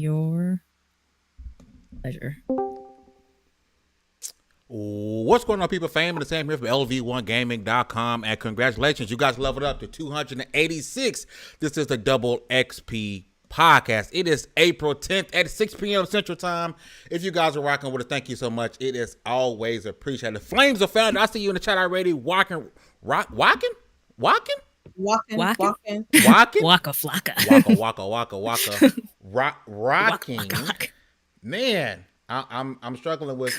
Your pleasure. What's going on, people? Fame and the Sam here from LV1Gaming.com, and congratulations, you guys leveled up to 286. This is the Double XP Podcast. It is April 10th at 6 p.m. Central Time. If you guys are rocking with it, thank you so much. It is always appreciated. The flames are found. I see you in the chat already. Walking. Waka flocka. Rocking. Man, I'm struggling with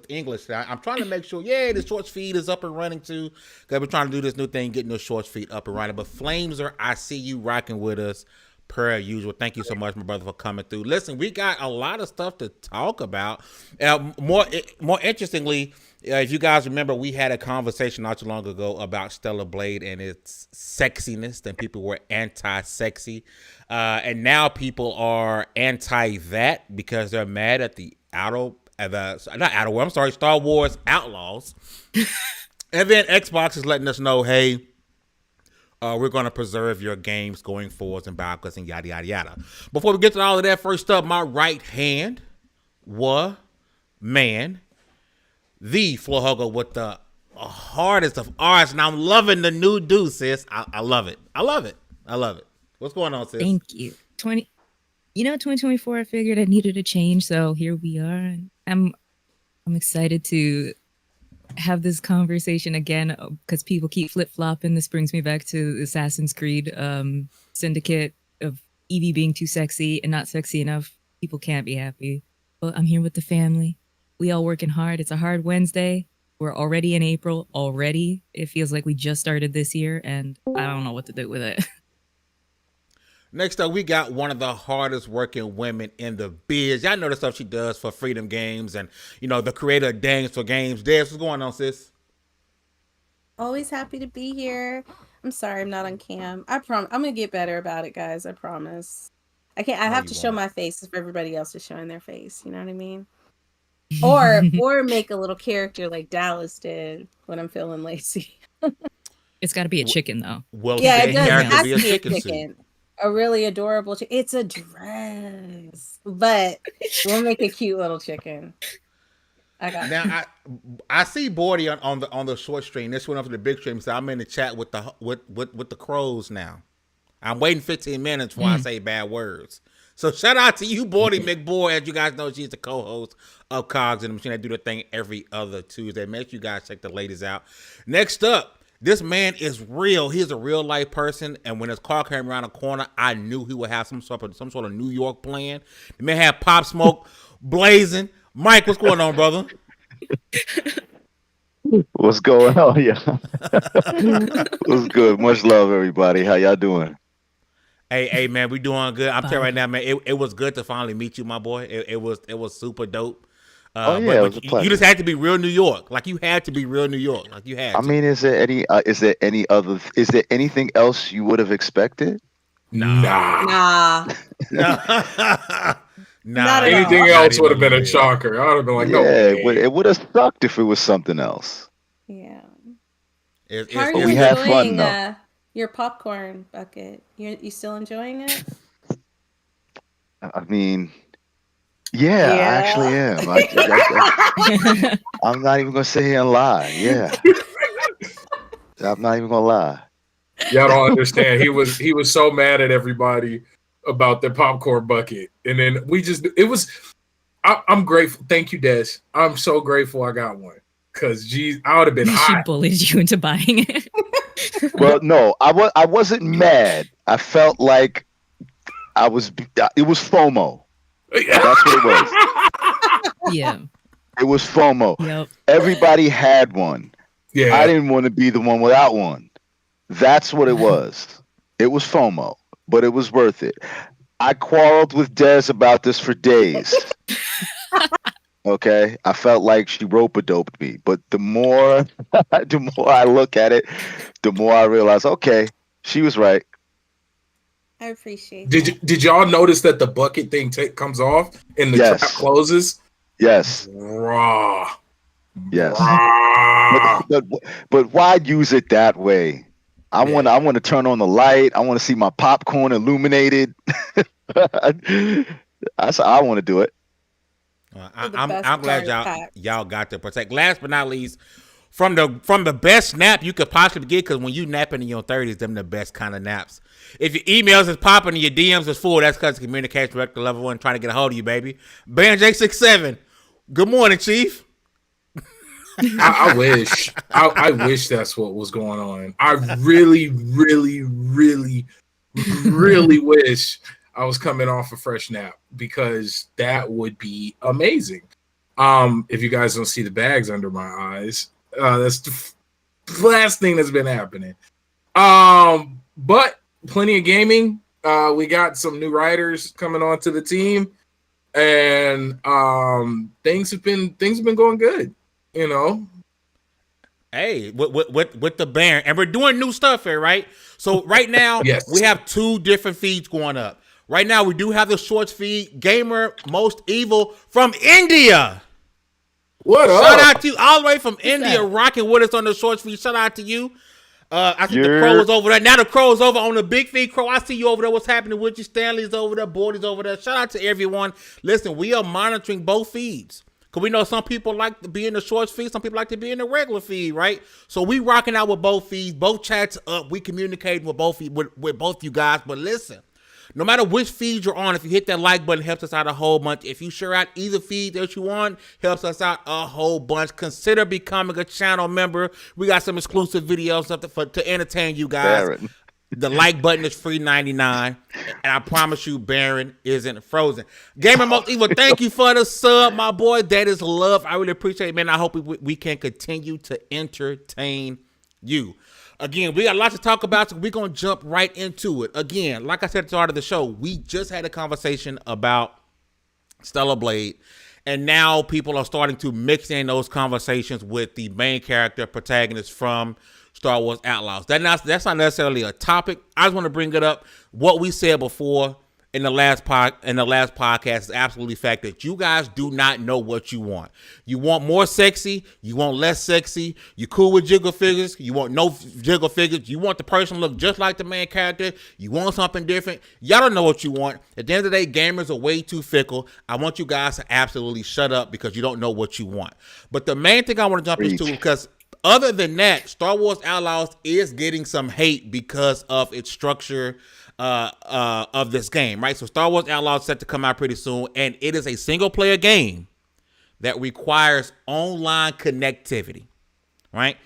English. I'm trying to make sure, the shorts feed is up and running too. Cause we're trying to do this new thing, getting those shorts feed up and running. But Flameser, I see you rocking with us per usual. Thank you so much, my brother, for coming through. Listen, we got a lot of stuff to talk about. More interestingly, if you guys remember, we had a conversation not too long ago about Stellar Blade and its sexiness, and people were anti-sexy. And now people are anti that because they're mad at the Star Wars Outlaws. And then Xbox is letting us know, hey, we're going to preserve your games going forwards and backward and yada, yada, yada. Before we get to all of that, first up, my right hand, the floor hugger with the hardest of arts. And I'm loving the new do, sis. I love it. I love it. What's going on, sis? Thank you. 2024, I figured I needed a change, so here we are. I'm excited to have this conversation again because people keep flip-flopping. This brings me back to Assassin's Creed Syndicate of Evie being too sexy and not sexy enough. People can't be happy. But I'm here with the family. We all working hard. It's a hard Wednesday. We're already in April. Already. It feels like we just started this year, and I don't know what to do with it. Next up, we got one of the hardest working women in the biz. Y'all know the stuff she does for Freedom Games and, the creator of Dance for Games. Des, what's going on, sis? Always happy to be here. I'm sorry I'm not on cam. I promise. I'm going to get better about it, guys. I promise. I have to show my face if everybody else is showing their face. You know what I mean? Or make a little character like Dallas did when I'm feeling lazy. It's got to be a chicken, though. Well, yeah, it does. It has to be a chicken. Suit. A really adorable chicken. It's a dress, but we'll make a cute little chicken. Now I see Bordy on the short stream. This went up to the big stream, so I'm in the chat with the crows now. I'm waiting 15 minutes before I say bad words. So shout out to you, Bordy McBoy. As you guys know, she's the co-host of Cogs in the Machine. I do the thing every other Tuesday. Make sure you guys check the ladies out. Next up. This man is real. He's a real life person, and when his car came around the corner, I knew he would have some sort of New York plan. The man had Pop Smoke blazing. Mike, what's going on, brother? What's going on? Yeah, what's good? Much love, everybody. How y'all doing? Hey, man, we doing good. I'm telling you right now, man. It was good to finally meet you, my boy. It was super dope. But you just had to be real New York. Like you had to be real New York. Like you had to. I mean, is there anything else you would have expected? Nah. Anything else would have been a shocker. I would have been like, no. Yeah, it would have sucked if it was something else. Yeah. How are you we had fun though. Your popcorn bucket? You still enjoying it? I mean. Yeah, I actually am. I'm not even gonna sit here and lie. Yeah, I'm not even gonna lie. Y'all don't understand. He was so mad at everybody about their popcorn bucket, and then I'm grateful. Thank you, Des. I'm so grateful I got one because I would have been hot. She bullied you into buying it. Well, no, I wasn't mad. I felt like it was FOMO. That's what it was. Yeah. It was FOMO. Yep. Everybody had one. Yeah. I didn't want to be the one without one. That's what it was. It was FOMO, but it was worth it. I quarreled with Des about this for days. Okay? I felt like she rope-a-doped me. But the more I look at it, the more I realize, okay, she was right. I appreciate that. Did y'all notice that the bucket thing comes off and the trap closes? Yes. Raw. Yes. But why use it that way? I want to turn on the light. I want to see my popcorn illuminated. I want to do it. I'm glad y'all got to protect. Last but not least, from the best snap you could possibly get, because when you napping in your 30s, them the best kind of naps. If your emails is popping and your DMs is full, that's because communication director level 1 trying to get a hold of you, baby. Ban J67. Good morning, Chief. I wish. I wish that's what was going on. I really, really, really, really wish I was coming off a fresh nap, because that would be amazing. If you guys don't see the bags under my eyes, that's the last thing that's been happening. But plenty of gaming. We got some new writers coming onto the team, and things have been going good. You know. Hey, with the Baron, and we're doing new stuff here, right? So right now, yes, we have 2 different feeds going up. Right now, we do have the shorts feed, Gamer Most Evil from India. What up? Shout out to you all the way from India, rocking with us on the shorts feed. Shout out to you. I think the Crow is over there. Now the Crow is over on the big feed. Crow, I see you over there. What's happening with you? Stanley's over there. Bordy's over there. Shout out to everyone. Listen, we are monitoring both feeds. Because we know some people like to be in the shorts feed, some people like to be in the regular feed, right? So we rocking out with both feeds, both chats up. We communicating with both with both you guys. But listen, no matter which feed you're on, if you hit that like button, it helps us out a whole bunch. If you share out either feed that you want, helps us out a whole bunch. Consider becoming a channel member. We got some exclusive videos, something to entertain you guys. Baron. The like button is free $99, and I promise you, Baron isn't frozen. Gamer Most Evil, thank you for the sub, my boy. That is love. I really appreciate it, man. I hope we can continue to entertain you. Again, we got a lot to talk about, so we're going to jump right into it. Again, like I said at the start of the show, we just had a conversation about Stellar Blade, and now people are starting to mix in those conversations with the main character protagonist from Star Wars Outlaws. That's not necessarily a topic. I just want to bring it up. What we said before in the last podcast is absolutely fact that you guys do not know what you want. You want more sexy. You want less sexy. You cool with jiggle figures. You want no jiggle figures. You want the person to look just like the main character. You want something different. Y'all don't know what you want. At the end of the day, gamers are way too fickle. I want you guys to absolutely shut up because you don't know what you want. But the main thing I want to jump into, because other than that, Star Wars Outlaws is getting some hate because of its structure of this game, right? So Star Wars Outlaws set to come out pretty soon, and it is a single-player game that requires online connectivity, right?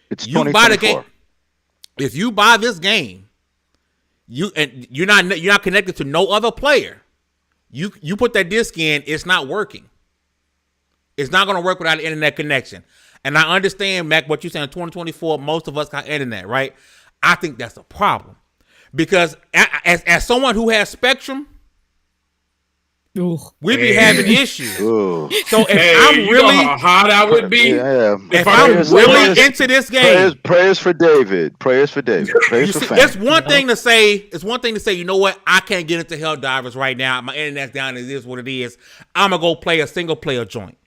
It's you buy the game. If you buy this game, you're not connected to no other player. You put that disc in, it's not working. It's not going to work without an internet connection. And I understand, Mac, what you're saying. 2024, most of us got internet, right? I think that's a problem because as someone who has Spectrum, we be having issues. So if I'm really how hard I would be, if I'm really into this game, prayers for David. Prayers for David. Prayers for it's one thing to say. It's one thing to say. You know what? I can't get into Helldivers right now. My internet's down. It is what it is. I'm gonna go play a single player joint,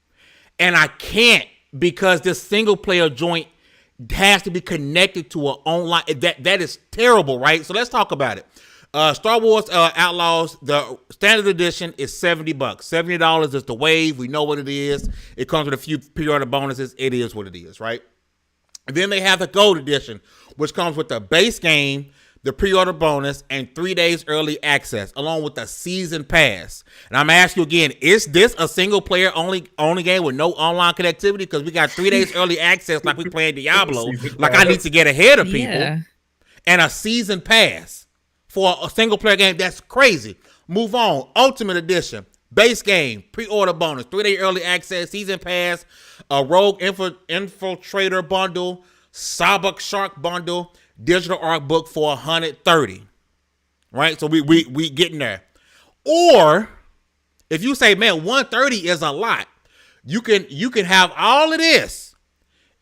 and I can't. Because this single player joint has to be connected to an online. That is terrible, right? So let's talk about it. Star Wars Outlaws, the standard edition is $70. $70 is the wave. We know what it is. It comes with a few pre-order bonuses. It is what it is, right? And then they have the gold edition, which comes with the base game, the pre-order bonus, and 3 days early access, along with the season pass. And I'm asking you again, is this a single player only game with no online connectivity? Because we got 3 days early access like we playing Diablo. Like I need to get ahead of people. Yeah. And a season pass for a single player game. That's crazy. Move on. Ultimate edition. Base game. Pre-order bonus. 3 day early access. Season pass. A Rogue Infiltrator bundle. Sabak Shark bundle. Digital art book for $130, right? So we getting there. Or if you say, man, $130 is a lot, you can have all of this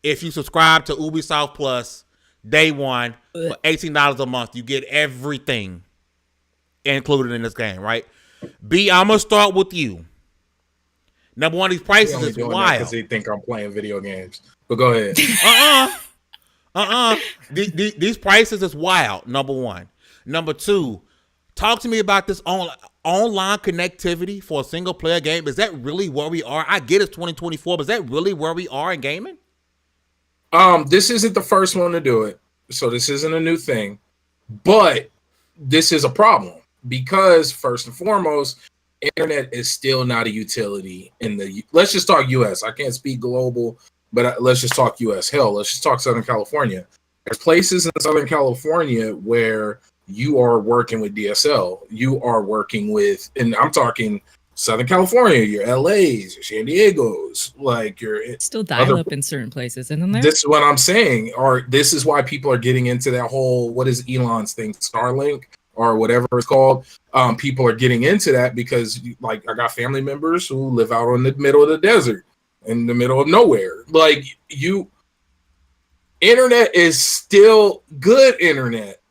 if you subscribe to Ubisoft Plus day one for $18 a month. You get everything included in this game, right? B, I'm gonna start with you. Number one, these prices is wild because they think I'm playing video games. But go ahead. These prices is wild. Number one. Number two, talk to me about this online connectivity for a single player game, is that really where we are? I get it's 2024, but is that really where we are in gaming? This isn't the first one to do it, so this isn't a new thing, but this is a problem because first and foremost, internet is still not a utility in the. Let's just talk U.S. I can't speak global, but let's just talk U.S. Hell, let's just talk Southern California. There's places in Southern California where you are working with DSL. You are working with, and I'm talking Southern California, your LAs, your San Diegos, like your still dial up in certain places, isn't there? This is what I'm saying. Or this is why people are getting into that whole, what is Elon's thing, Starlink or whatever it's called. People are getting into that because, like, I got family members who live out in the middle of the desert, in the middle of nowhere. Like, internet is still good. Internet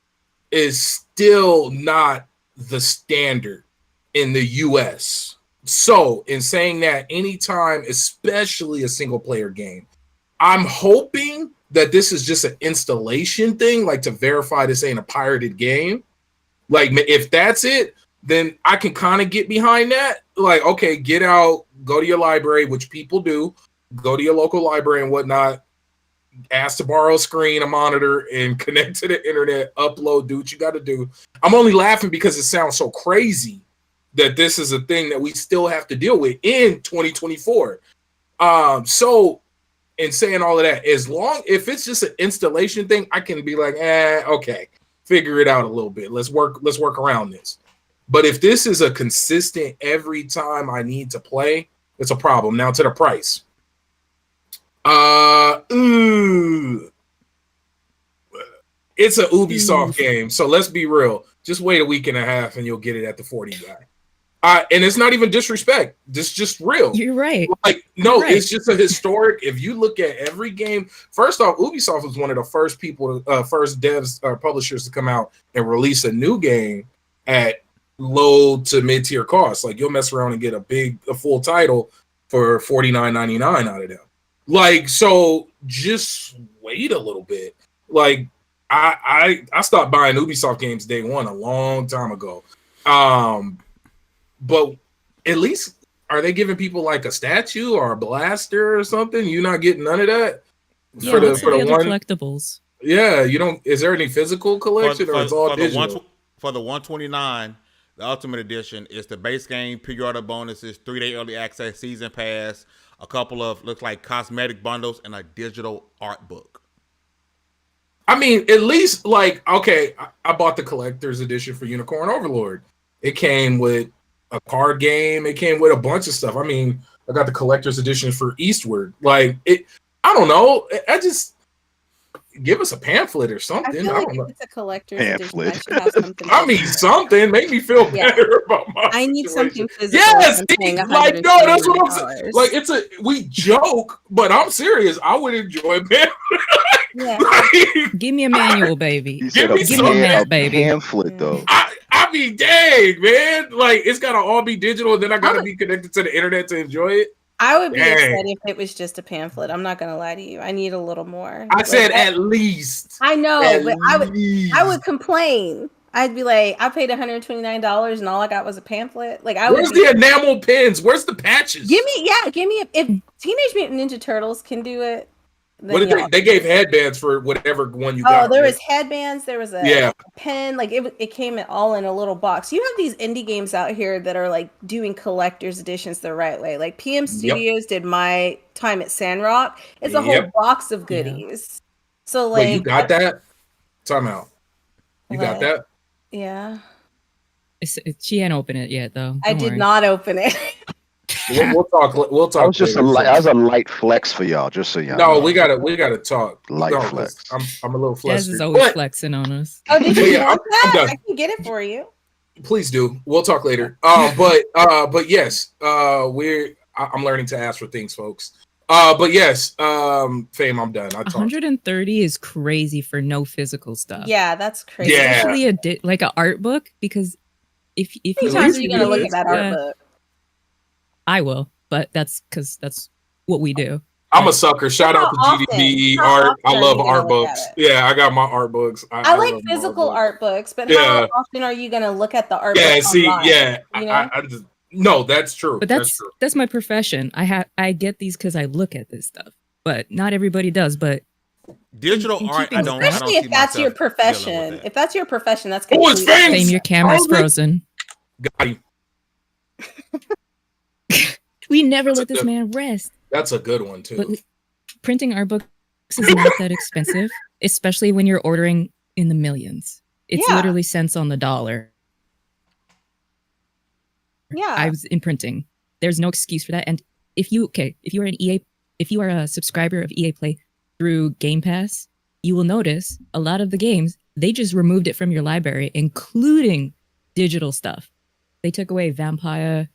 is still not the standard in the US. So in saying that, anytime, especially a single player game, I'm hoping that this is just an installation thing, like to verify this ain't a pirated game. Like, if that's it, then I can kind of get behind that. Like, okay, get out, go to your library, which people do, go to your local library and whatnot, ask to borrow a screen, a monitor, and connect to the internet, upload, do what you got to do. I'm only laughing because it sounds so crazy that this is a thing that we still have to deal with in 2024. So in saying all of that, if it's just an installation thing, I can be like, okay, figure it out a little bit. Let's work around this. But if this is a consistent every time I need to play, it's a problem. Now to the price. It's a Ubisoft game, so let's be real. Just wait a week and a half and you'll get it at the 40 guy. And it's not even disrespect. This is just real. You're right. Like, no, You're right. It's just a historic. If you look at every game, first off, Ubisoft was one of the first first devs or publishers to come out and release a new game at low to mid-tier cost. Like, you'll mess around and get a full title for $49.99 out of them. Like, so just wait a little bit. Like, I stopped buying Ubisoft games day one a long time ago. But at least, are they giving people like a statue or a blaster or something? You're not getting none of that? Yeah, for the other one collectibles. Yeah, you don't. Is there any physical collection or it's all digital? For the 129, the Ultimate Edition is the base game, pre-order bonuses, 3-day early access, season pass, a couple of looks like cosmetic bundles, and a digital art book. I mean, at least, like, okay, I bought the collector's edition for Unicorn Overlord. It came with a card game. It came with a bunch of stuff. I mean, I got the collector's edition for Eastward. Like, I don't know. I just give us a pamphlet or something. I feel like if it's a collector's edition, I should have something. I mean, something. Make me feel better about my I need situation. something physical. Yes, like, no, that's what I'm saying. Like, we joke, but I'm serious. I would enjoy a pamphlet. Yeah. Like, Give me a manual, baby. Give me a map, baby. Pamphlet, though. I mean, dang, man. Like, it's got to all be digital, and then I got to be connected to the internet to enjoy it. I would be upset if it was just a pamphlet. I'm not going to lie to you. I need a little more. I said at least. I know, but I would complain. I'd be like, I paid $129 and all I got was a pamphlet. Like, where's the enamel pins? Where's the patches? Give me if Teenage Mutant Ninja Turtles can do it. What did they gave headbands for whatever one you got. Oh, there was headbands. There was a pen. Like, it came all in a little box. You have these indie games out here that are like doing collector's editions the right way. Like PM Studios did my time at Sandrock. It's a whole box of goodies. So like, wait, you got that? Time out. You got that? Yeah. She ain't opened it yet, though. I did not open it. We'll talk. That was just that was a light flex for y'all, just so y'all. No, we gotta talk. Light flex. I'm a little flustered. Des is always flexing on us. Oh, did you want I'm that? done. I can get it for you. Please do. We'll talk later. But yes, I'm learning to ask for things, folks. But yes, Fame, I'm done. 130 is crazy for no physical stuff. Yeah, that's crazy. Yeah. Especially like an art book, because if you are you gonna look at that art book? I will, but that's because that's what we do. I'm a sucker. Shout out to How GDB often? art. I How love often are you art gonna look books. at it? Yeah, I got my art books. I like love my physical books. art books, but Yeah. how often are you gonna look at the art Yeah, books see, online? yeah. You know? I just no, that's true. But that's my profession. I get these because I look at this stuff, but not everybody does. But Digital in art, keeping I with don't. that- I don't Especially see if that's your myself dealing with profession. that. If that's your profession, that's Oh, it's completely fangs! Same, your camera's frozen. Got him. We never That's let a this good- man rest. That's a good one too. But printing art books is not that expensive, especially when you're ordering in the millions. It's Yeah. literally cents on the dollar. Yeah. I was in printing. There's no excuse for that. And if you are a subscriber of EA Play through Game Pass, you will notice a lot of the games, they just removed it from your library, including digital stuff. They took away Vampire,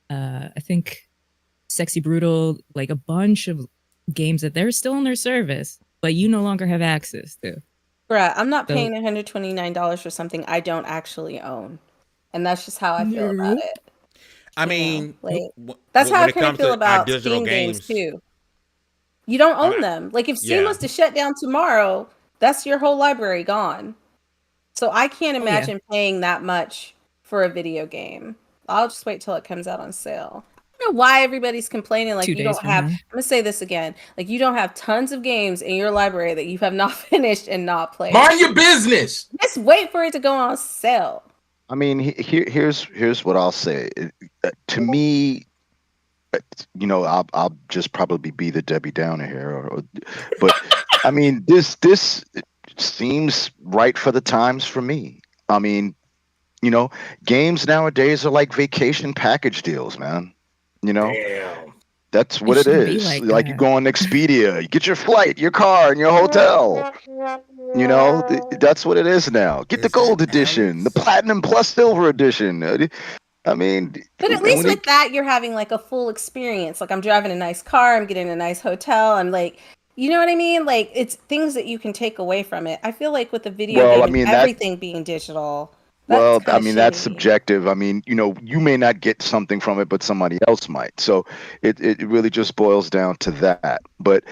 I think Sexy Brutal, like a bunch of games that they're still on their service, but you no longer have access to. Bruh, I'm not So- paying $129 for something I don't actually own. And that's just how I feel about Nope. it. I mean, like, That's how I when it kind of comes feel to our about digital Steam games too. You don't own them. Like if Steam Yeah. was to shut down tomorrow, that's your whole library gone. So I can't yeah. imagine paying that much for a video game. I'll just wait till it comes out on sale. I don't know why everybody's complaining like 2 you days don't from have. now. I'm gonna say this again. Like you don't have tons of games in your library that you have not finished and not played. Mind your business. Just wait for it to go on sale. I mean, here's what I'll say. To me, I'll just probably be the Debbie Downer here, but I mean, this seems right for the times for me. I mean, games nowadays are like vacation package deals, man. Damn. That's what It it shouldn't be is. like Like you that. go on Expedia, you get your flight, your car, and your hotel. That's what it is now. Get the Is gold that edition, the Alex? platinum plus silver edition. I mean, But at least with that, you're having like a full experience. Like I'm driving a nice car, I'm getting a nice hotel. I'm like, you know what I mean? Like it's things that you can take away from it. I feel like with the video Well, game, I and mean, everything being digital. well, kinda I mean, that's shitty. subjective. I mean, you may not get something from it, but somebody else might. So it really just boils down to that. But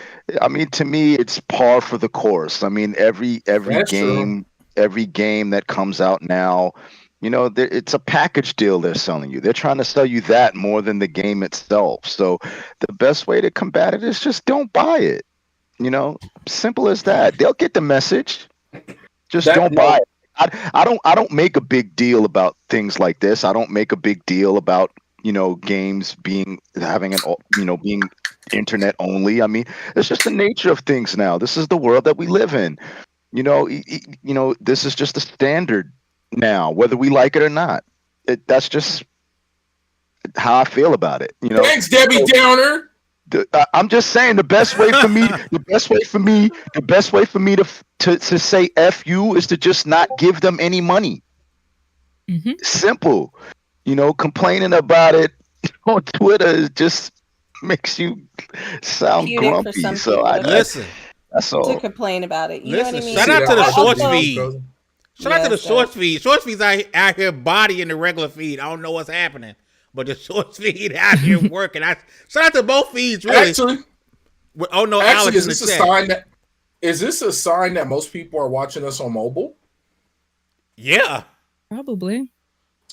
I mean, to me, it's par for the course. I mean, every That's game, every game that comes out now, it's a package deal they're selling you. They're trying to sell you that more than the game itself. So the best way to combat it is just don't buy it. Simple as that. They'll get the message. Just don't buy it. I don't make a big deal about things like this. I don't make a big deal about games being internet only. I mean, it's just the nature of things now. This is the world that we live in. This is just the standard now, whether we like it or not. That's just how I feel about it. Thanks, Debbie Downer. I'm just saying the best way for me to say F you is to just not give them any money. Mm-hmm. Simple. Complaining about it on Twitter just makes you sound Cute for grumpy. some So people. Listen, that's To all. complain about it. You know what I listen. mean? Shout out to the shorts Also- feed. Shout out to the Yes, shorts feed. Shorts feed's out here bodying the regular feed. I don't know what's happening, but the shorts feed out here working. Shout out to both feeds, really. Actually, Oh no, Alex is in the this a chat. sign that most people are watching us on mobile? Yeah, Probably.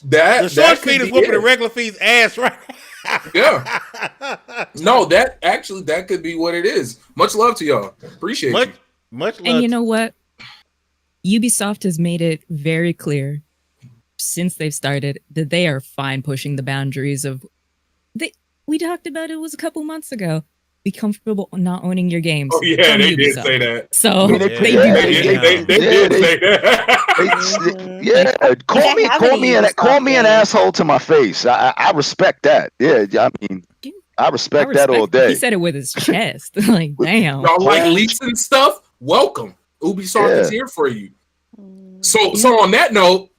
the shorts could feed is be whooping it. the regular feed's ass right. Yeah. No, that could be what it is. Much love to y'all. Appreciate much, you. much love. And you know what? Ubisoft has made it very clear since they've started that they are fine pushing the boundaries of. We talked about it was a couple months ago. Be comfortable not owning your games. Oh yeah, from they did Ubisoft. say that. So I mean, they they- do. yeah, They did say that. Yeah, call Like, I me have call an me an Ubisoft call me an game. asshole to my face. I respect that. Yeah, I mean, I respect that all day. He said it with his chest. Like, damn. Y'all like leaks and stuff? Welcome. Ubisoft is Yeah. here for you. So on that note,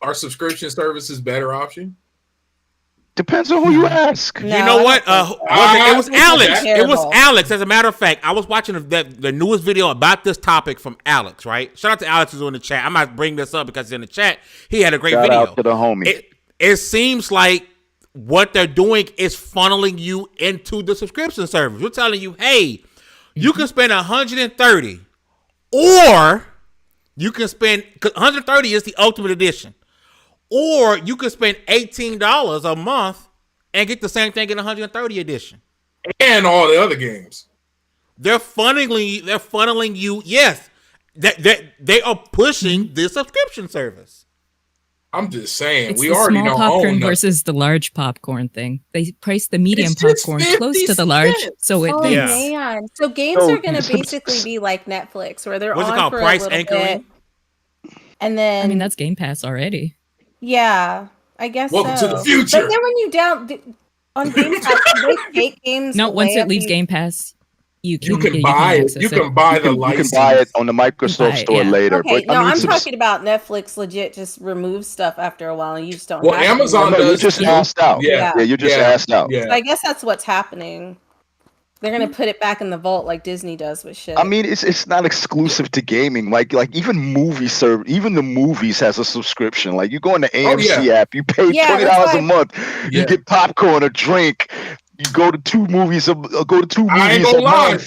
our subscription service is better option. Depends on who you ask. No, You know I what? don't think so. It was I think it's Alex. It was terrible. Alex. As a matter of fact, I was watching the newest video about this topic from Alex. Right? Shout out to Alex who's in the chat. I might bring this up because in the chat he had a great Shout video. out to the homie. It seems like what they're doing is funneling you into the subscription service. We're telling you, hey, you can spend 130, or you can spend 130 is the ultimate edition, or you can spend $18 a month and get the same thing in 130 edition and all the other games. They're funneling you. Yes, they are pushing the subscription service. I'm just saying, It's we the already small know popcorn versus the large popcorn thing. They price the medium popcorn close to the large, so it. Oh man! So games are going to basically be like Netflix, where they're What's on it called? for Price a little anchoring? bit, and then I mean, that's Game Pass already. Yeah, I guess Welcome so. to the future. But then when you on Game Pass, they take games. No, once away it leaves you. Game Pass, you You can can buy it. access You can buy the You license. can buy it on the Microsoft Store later. Okay, But no, I mean, I'm talking about Netflix. Legit, just removes stuff after a while, and you just don't. Well, have to. Amazon no, does. you're just too. asked out. Yeah, you're just asked out. Yeah. So I guess that's what's happening. They're gonna put it back in the vault like Disney does with shit. I mean, it's not exclusive to gaming. Like even even the movies has a subscription. Like you go on the AMC app, you pay $20 a month, you get popcorn, a drink. You go to two movies. Go to two movies. I ain't gonna lie.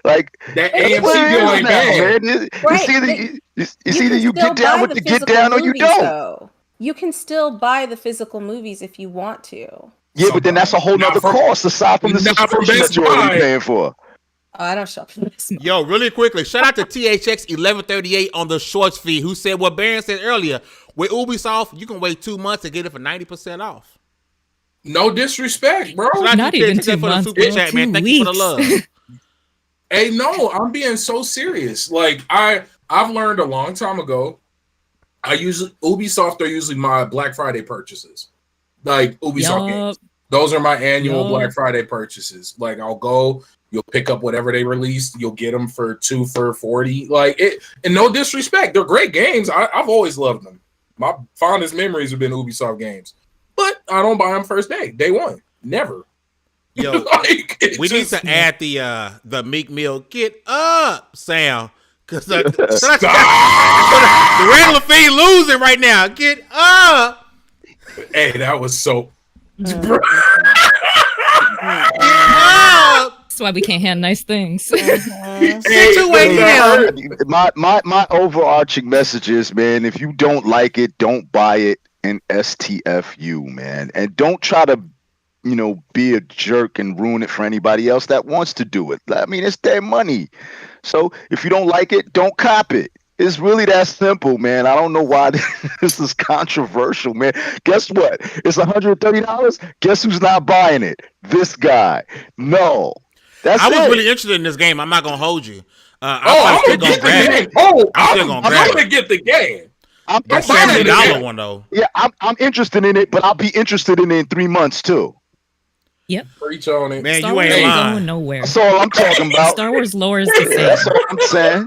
Like that AMC deal ain't bad. Man. It's either you get down with the get down or you don't. Though. You can still buy the physical movies if you want to. Yeah, but then that's a whole nother cost aside from the subscription that you're already paying for. Oh, I don't shop for this. Yo, really quickly, shout out to THX 1138 on the shorts feed, who said what Baron said earlier. With Ubisoft, you can wait 2 months and get it for 90% off. No disrespect, bro. Not even 2 months. Super chat, man. Thank you for the love. Hey, no, I'm being so serious. Like I've learned a long time ago. Ubisoft are usually my Black Friday purchases. Like Ubisoft games. Those are my annual Black Friday purchases. Like I'll go, you'll pick up whatever they released, you'll get them for 2 for $40. Like it, and no disrespect, they're great games. I've always loved them. My fondest memories have been Ubisoft games. But I don't buy them first day one. Never. Yo, we need to add the Meek Mill "Get Up" sound because the regular feed losing right now. Get up. Hey, that was so. That's why we can't have nice things. My overarching message is, man, if you don't like it, don't buy it, and STFU, man, and don't try to, be a jerk and ruin it for anybody else that wants to do it. I mean, it's their money. So if you don't like it, don't cop it. It's really that simple, man. I don't know why this is controversial, man. Guess what? It's $130. Guess who's not buying it? This guy. No. I was really interested in this game. I'm not gonna hold you. I'm gonna get the game. I'm gonna get the game. I'm the $70 one though. Yeah, I'm interested in it, but I'll be interested in it in 3 months too. Yep. Preach on it, man. Star You Wars ain't lying. going nowhere. That's all I'm talking about. Star Wars lore is the same. That's all I'm saying.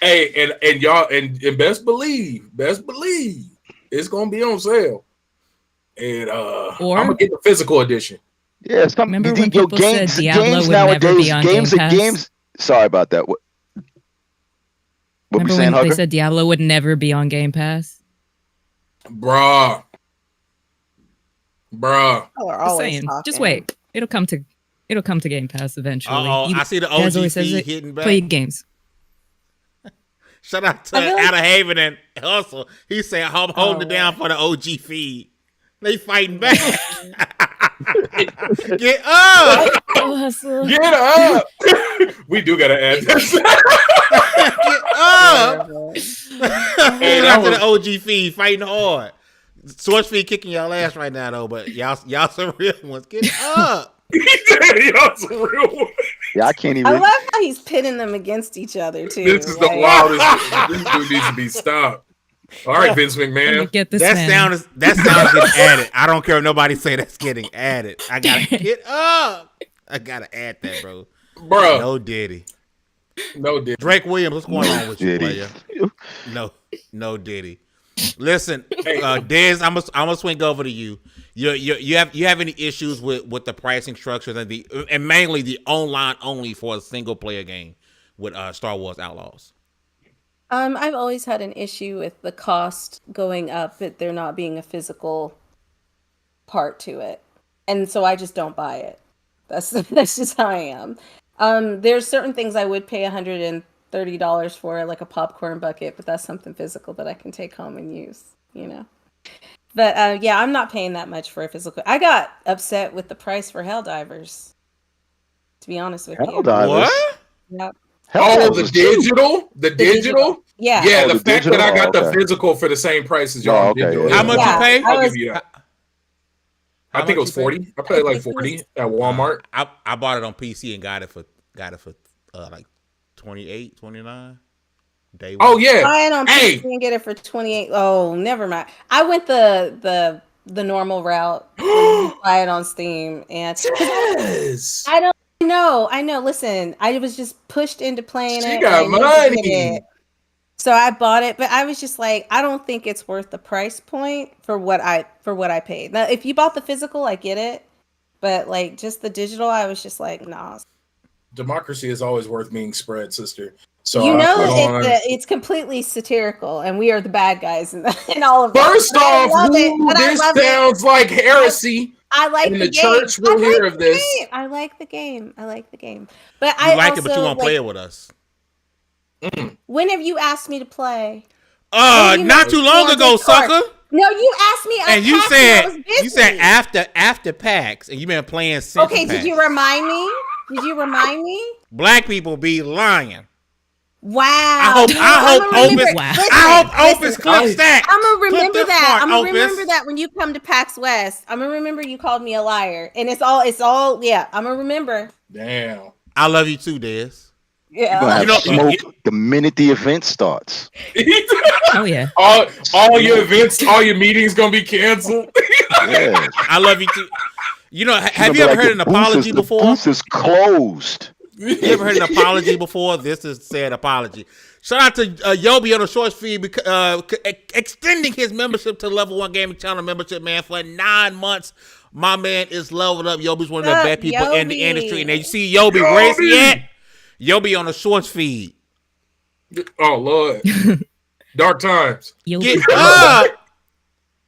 Hey, and y'all and best believe, it's gonna be on sale. And I'm gonna get the physical edition. Yeah, remember when people said Diablo would never be on Game Pass? Sorry about that. What remember saying, when Hugger? they said Diablo would never be on Game Pass? Bruh. Just saying. Just wait. It'll come to Game Pass eventually. I see the OG feed hitting back. Play games. Shout out to Out of Haven and Hustle. He said, I'm holding it down for the OG feed. They fighting back. Get up! Hustle. Get up! We do gotta add this. Get up! Shout out to the OG feed fighting hard. Source feed kicking y'all ass right now though, but y'all some real ones. Get up! Y'all some real ones. Yeah, I can't even. I love how he's pitting them against each other too. This is the wildest. This dude needs to be stopped. All right, Vince McMahon. Get this that sound getting added. I don't care if nobody say that's getting added. I gotta get up. I gotta add that, bro. No Diddy. Drake Williams, what's going on with you, player? No Diddy. Listen, Dez, I'm gonna swing over to you. You have any issues with the pricing structures and mainly the online only for a single player game with Star Wars Outlaws? I've always had an issue with the cost going up, that there not being a physical part to it, and so I just don't buy it. That's just how I am. There's certain things I would pay $130 for, like a popcorn bucket, but that's something physical that I can take home and use, you know. But yeah, I'm not paying that much for a physical. I got upset with the price for Helldivers, to be honest with you. Helldivers? What? Yep. Oh, the digital? The digital? Yeah. Yeah, Oh, the the fact digital? that I got Oh, the okay. physical for the same price as y'all Oh, okay, digital. yeah. How much you pay? I'll give you that. I think it much was you 40. I paid like 40 at Walmart. I bought it on PC and got it for like 28, 29. Day one. Oh yeah. I don't Hey. think you can get it for 28. Oh, never mind. I went the normal route. You buy it on Steam, and Yes. I don't know. I know. Listen, I was just pushed into playing She it. got and I needed money. it. So I bought it, but I was just like, I don't think it's worth the price point for what I paid. Now, if you bought the physical, I get it, but like just the digital, I was just like, nah. Democracy is always worth being spread, sister. So You know, I it's completely satirical, and we are the bad guys in all of that. First But I off, love it, but I this love it. sounds like heresy. I like and the the game. church will I hear like of the this. game. I like the game. I like the game. But You I like also, it, but you won't like, play it with us. When have you asked me to play? Not too long ago, sucker. No, you asked me. And you I said was busy. you said after PAX, and you been playing since. Okay, PAX. did you remind me? Did you remind me? Black people be lying. Wow. I hope Opus clips that. I'm gonna remember Clip this that. part, I'm gonna Opus. remember that when you come to PAX West. I'm gonna remember you called me a liar, and it's all. Yeah, I'm gonna remember. Damn. I love you too, Des. Yeah. You're gonna have You know- smoke the minute the event starts. Oh yeah. all your events, all your meetings gonna be canceled. Yeah. I love you too. You know, have You're you ever gonna be heard an like, the booth apology is- before? The booth is closed. You ever heard an apology before? This is said apology. Shout out to Yobi on the short feed extending his membership to Level 1 Gaming Channel membership, man, for 9 months. My man is leveled up. Yobi's one of the best people in the industry. And then you see Yobi, where's he at? Yobi on the shorts feed. Oh Lord. Dark times. Get up.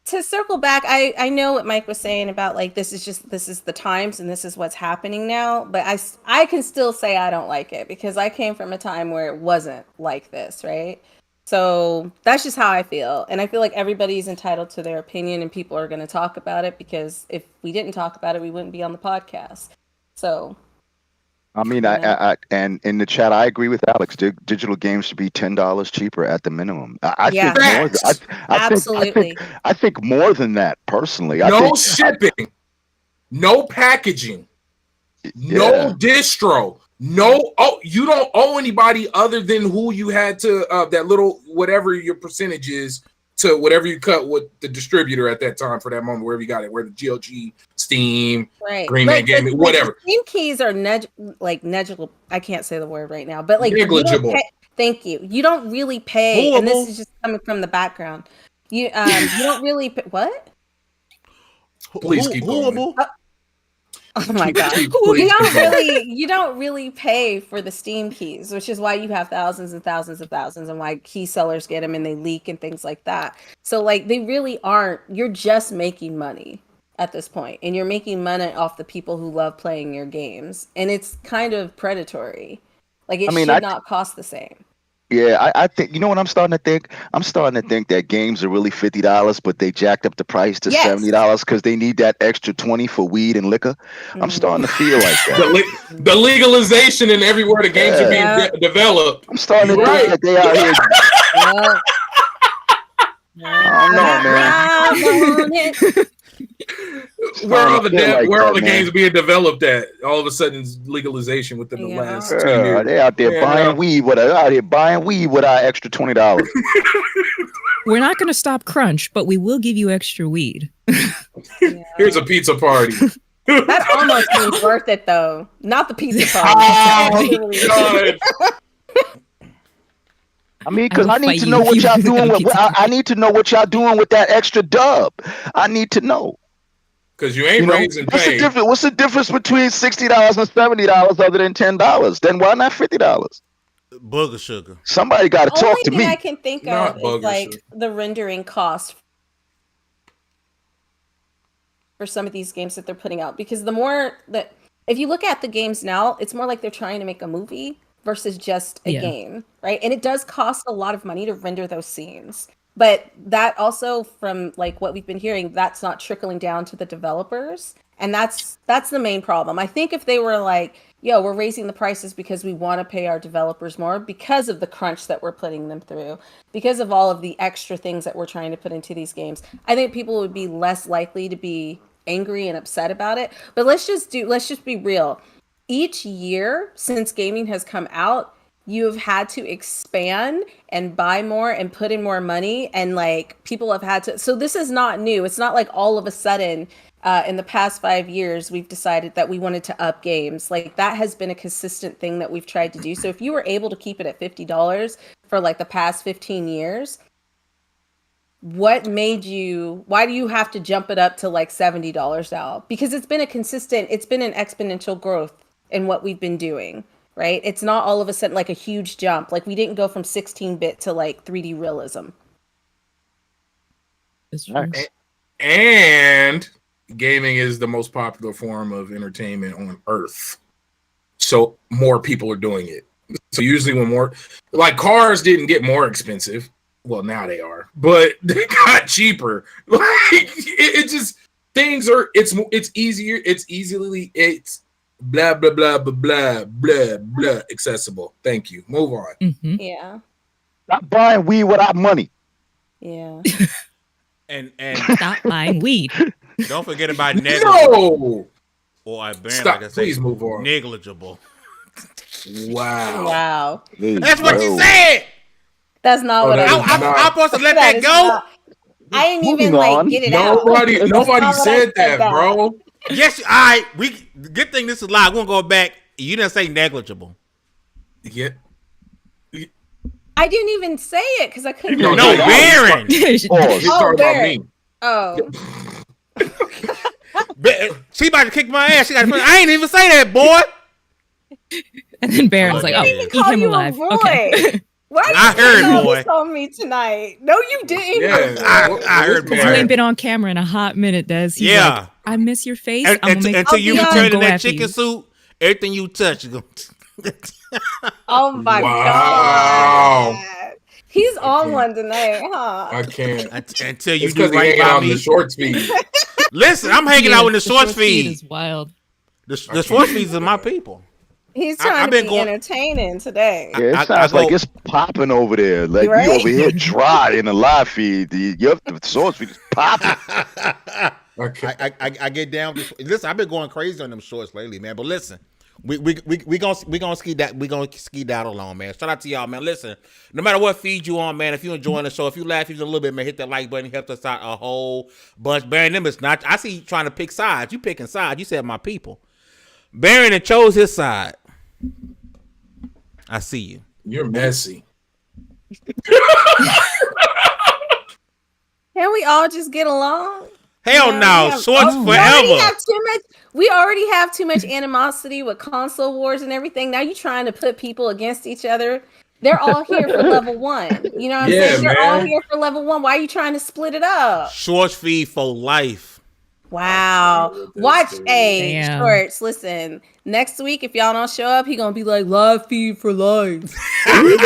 To circle back, I know what Mike was saying about like this is the times and this is what's happening now, but I can still say I don't like it because I came from a time where it wasn't like this, right? So that's just how I feel, and I feel like everybody's entitled to their opinion, and people are going to talk about it because if we didn't talk about it, we wouldn't be on the podcast. So. I mean, I and in the chat, I agree with Alex. Digital games should be $10 cheaper at the minimum. I think more. Absolutely. I think more than that personally. No shipping, no packaging, no distro, no. Oh, you don't owe anybody other than who you had to that little whatever your percentage is to whatever you cut with the distributor at that time for that moment, wherever you got it, where the GOG, Steam, right. Green Man Gaming, whatever. Steam keys are negligible. I can't say the word right now, but like negligible. Thank you. You don't really pay, and this is just coming from the background. You don't really pay, what? Please keep going. Oh my god! You don't really pay for the Steam keys, which is why you have thousands and thousands and thousands, and why key sellers get them and they leak and things like that. So like they really aren't. You're just making money at this point, and you're making money off the people who love playing your games, and it's kind of predatory. Like it should not cost the same. Yeah, I think, you know what I'm starting to think? I'm starting to think that games are really $50, but they jacked up the price to $70 because they need that extra $20 for weed and liquor. I'm starting to feel like that. The legalization and everywhere the games are being developed. I'm starting to think that they out here. I don't know, man. Where are the games being developed at? All of a sudden, legalization within the last 2 years. They out there buying weed with our extra $20. We're not going to stop crunch, but we will give you extra weed. Here's a pizza party. That almost seems worth it, though. Not the pizza party. Oh, God. I mean, because I need to know what y'all doing. I need to know what y'all doing with that extra dub. I need to know. Because you ain't raising pay. What's the difference between $60 and $70 other than $10? Then why not $50? Booger sugar. Somebody got to talk to me. The only thing I can think of is like the rendering cost for some of these games that they're putting out, because the more that, if you look at the games now, it's more like they're trying to make a movie versus just a game, right? And it does cost a lot of money to render those scenes. But that also, from like what we've been hearing, that's not trickling down to the developers. And that's the main problem. I think if they were like, yo, we're raising the prices because we want to pay our developers more because of the crunch that we're putting them through, because of all of the extra things that we're trying to put into these games, I think people would be less likely to be angry and upset about it. But let's just be real. Each year since gaming has come out, you have had to expand and buy more and put in more money, and like people have had to, so this is not new. It's not like all of a sudden in the past 5 years we've decided that we wanted to up games. Like that has been a consistent thing that we've tried to do. So if you were able to keep it at $50 for like the past 15 years, why do you have to jump it up to like $70 now? Because it's been an exponential growth in what we've been doing, right? It's not all of a sudden like a huge jump. Like we didn't go from 16-bit to like 3D realism. That's true. And gaming is the most popular form of entertainment on Earth. So more people are doing it. So usually when more, like cars didn't get more expensive. Well, now they are, but they got cheaper. Like it just, things are, it's easier. It's blah, blah, blah, blah, blah, blah, blah, accessible. Thank you. Move on. Mm-hmm. Yeah. Stop buying weed without money. Yeah. And Stop buying weed. don't forget about negligible. No. Or I ban, Stop. like I say, Please move on. negligible. Wow. Wow. That's what you said. That's not what I'm supposed to let that go? I didn't Moving even like on. get it out. Nobody That's not what I said that, bro. Yes, all right. Good thing this is live. We're gonna go back. You didn't say negligible. Yeah. I didn't even say it because I couldn't. No, No, no, Baron. He's talking about Barrett. me. Oh, She about to kick my ass. She got. I ain't even say that, boy. And then Baron's like, I oh, didn't even eat call him you alive. a boy. Okay. Why are you I heard, putting all boy. this on me tonight? No, you didn't. Yeah. I heard, You boy. ain't been on camera in a hot minute, Des. He's Yeah. like, I miss your face. I'm gonna make Until you I'll be return in go that after chicken you. suit, everything you touch is gonna. Oh my Wow. god. He's on one tonight, huh? I can't. Until you It's do because he right hanging by out in me. the short speed. Listen, I'm hanging out with the short feed. is wild. The short feeds are my people. He's I've trying to been be going- entertaining today. Yeah, it I sounds go- like it's popping over there. Like Right? we over here dry in the live feed. The source feed is popping. Okay. I get down. Listen, I've been going crazy on them shorts lately, man. But listen, we gonna ski that along, man. Shout out to y'all, man. Listen, no matter what feed you on, man. If you enjoying the show, if you laugh even a little bit, man, hit that like button. It helps us out a whole bunch. Baron, them is not. I see you trying to pick sides. You picking sides. You said my people. Baron and chose his side. I see you. You're messy. Can we all just get along? Hell no, shorts forever. We already have too much animosity with console wars and everything. Now you trying to put people against each other. They're all here for level 1. You know what I'm saying? They're all here for level 1. Why are you trying to split it up? Shorts feed for life. Wow. Watch Shorts. Listen, next week, if y'all don't show up, he going to be like, live feed for life. They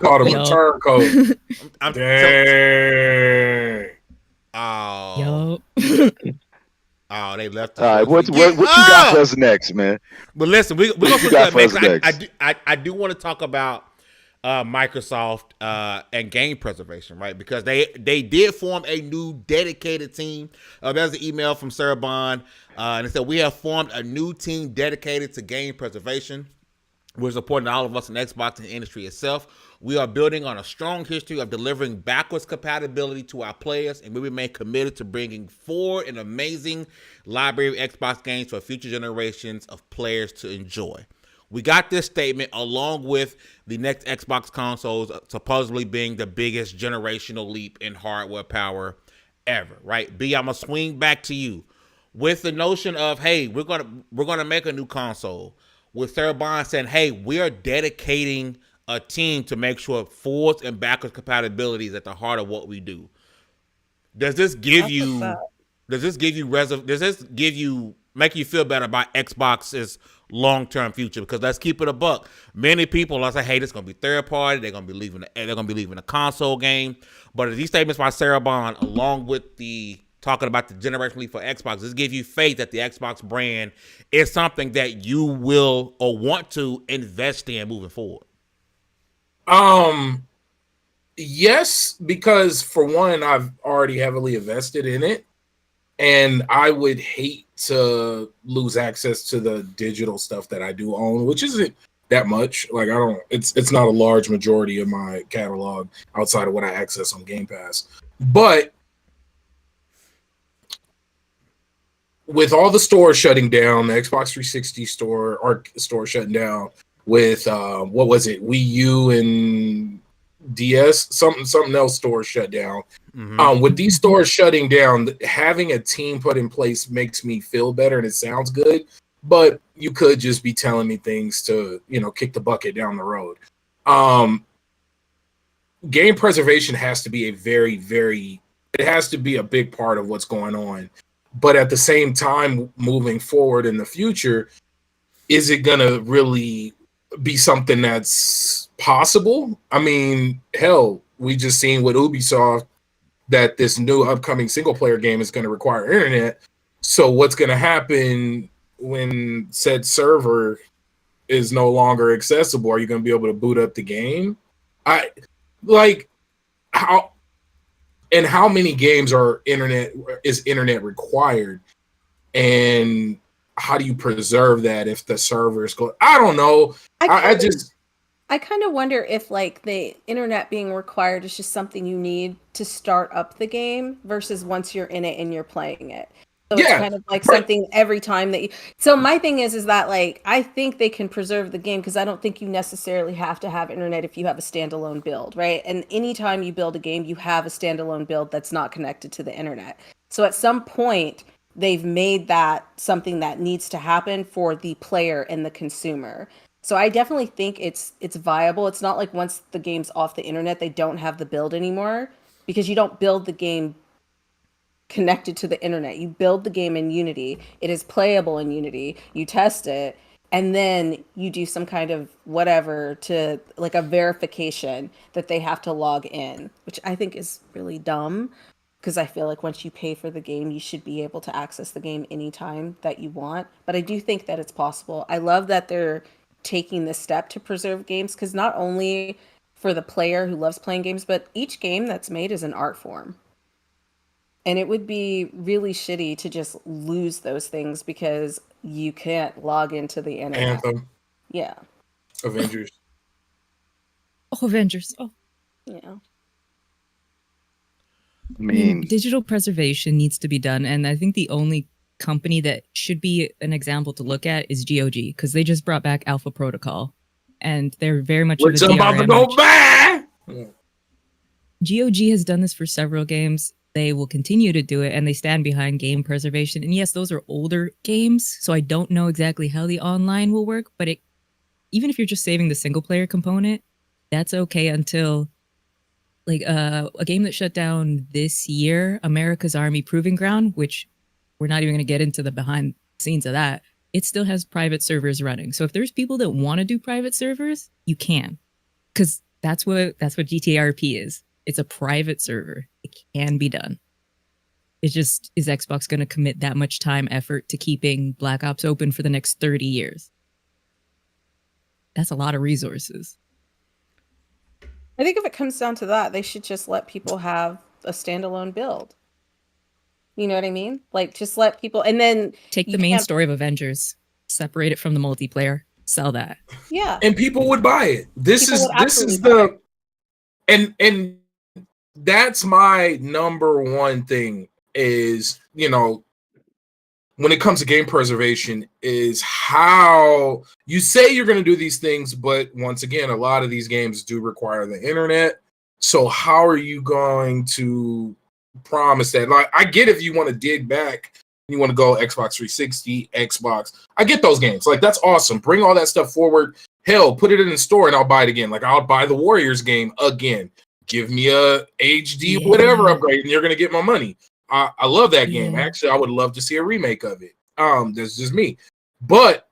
called him a turncoat. Dang. Oh. Oh, they left. All right, what you got for us next, man? But listen, we're gonna put got that for us next. next? I do want to talk about Microsoft and game preservation, right? Because they did form a new dedicated team. There's an email from Sarah Bond, and it said, we have formed a new team dedicated to game preservation, which is important to all of us in Xbox and the industry itself. We are building on a strong history of delivering backwards compatibility to our players, and we remain committed to bringing forward an amazing library of Xbox games for future generations of players to enjoy. We got this statement along with the next Xbox consoles supposedly being the biggest generational leap in hardware power ever, right? B, I'm gonna swing back to you with the notion of, hey, we're gonna make a new console. With Sarah Bond saying, hey, we are dedicating a team to make sure forwards and backwards compatibility is at the heart of what we do. Does this give you Does this give you make you feel better about Xbox's long-term future? Because let's keep it a buck. Many people are saying, "Hey, this is gonna be third party. They're gonna be leaving the console game." But these statements by Sarah Bond, along with the talking about the generationally for Xbox, this gives you faith that the Xbox brand is something that you will or want to invest in moving forward. Yes, because for one, I've already heavily invested in it, and I would hate to lose access to the digital stuff that I do own, which isn't that much. Like it's not a large majority of my catalog outside of what I access on Game Pass. But with all the stores shutting down, the Xbox 360 store shutting down, with what was it, Wii U and DS, something else stores shut down. With these stores shutting down, having a team put in place makes me feel better, and it sounds good. But you could just be telling me things to, kick the bucket down the road. Game preservation has to be it has to be a big part of what's going on. But at the same time, moving forward in the future, is it gonna really be something that's possible? I mean, hell, we just seen with Ubisoft that this new upcoming single player game is going to require internet. So what's going to happen when said server is no longer accessible? Are you going to be able to boot up the game? How many games is internet required? And how do you preserve that if the servers go? I don't know. I kind of wonder if the internet being required is just something you need to start up the game versus once you're in it and you're playing it. So it's kind of something every time that so my thing is that I think they can preserve the game because I don't think you necessarily have to have internet if you have a standalone build, right? And anytime you build a game, you have a standalone build that's not connected to the internet. So at some point, they've made that something that needs to happen for the player and the consumer. So I definitely think it's viable. It's not like once the game's off the internet, they don't have the build anymore, because you don't build the game connected to the internet. You build the game in Unity. It is playable in Unity. You test it, and then you do some kind of whatever to a verification that they have to log in, which I think is really dumb. Because I feel like once you pay for the game, you should be able to access the game anytime that you want. But I do think that it's possible. I love that they're taking this step to preserve games, because not only for the player who loves playing games, but each game that's made is an art form. And it would be really shitty to just lose those things because you can't log into the internet. Anthem. Yeah. Avengers. Avengers. Oh. Yeah. I mean, digital preservation needs to be done, and I think the only company that should be an example to look at is GOG, because they just brought back Alpha Protocol, and they're very much which I'm about to go back. GOG has done this for several games. They will continue to do it, and they stand behind game preservation. And yes, those are older games, so I don't know exactly how the online will work, but even if you're just saving the single player component, that's okay until a game that shut down this year, America's Army Proving Ground, which we're not even going to get into the behind the scenes of that. It still has private servers running. So if there's people that want to do private servers, you can, because that's what GTRP is. It's a private server. It can be done. It's just, is Xbox going to commit that much time, effort to keeping Black Ops open for the next 30 years? That's a lot of resources. I think if it comes down to that, they should just let people have a standalone build. You know what I mean? Just let people, and then take the main story of Avengers, separate it from the multiplayer, sell that. Yeah. And people would buy it. This is and that's my number one thing is, when it comes to game preservation, is how you say you're going to do these things, but once again, a lot of these games do require the internet. So how are you going to promise that? I get if you want to dig back, you want to go Xbox 360, Xbox. I get those games. That's awesome. Bring all that stuff forward. Hell, put it in the store and I'll buy it again. I'll buy the Warriors game again. Give me a HD whatever upgrade and you're going to get my money. I love that game. Yeah. Actually, I would love to see a remake of it. That's just me. But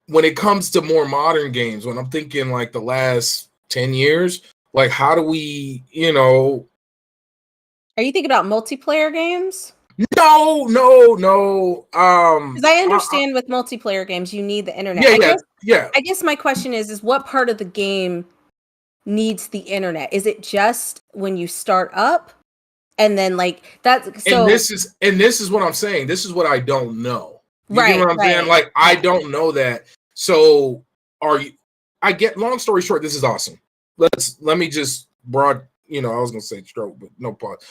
when it comes to more modern games, when I'm thinking like the last 10 years, like how do we, Are you thinking about multiplayer games? No. Because I understand with multiplayer games, you need the internet. Yeah. I guess my question is what part of the game needs the internet? Is it just when you start up, and then like that's so? And this is what I'm saying. This is what I don't know. You Right. get what I'm saying? Like I don't know that. So I get. Long story short, this is awesome. Let me just broad. I was gonna say stroke, but no pause.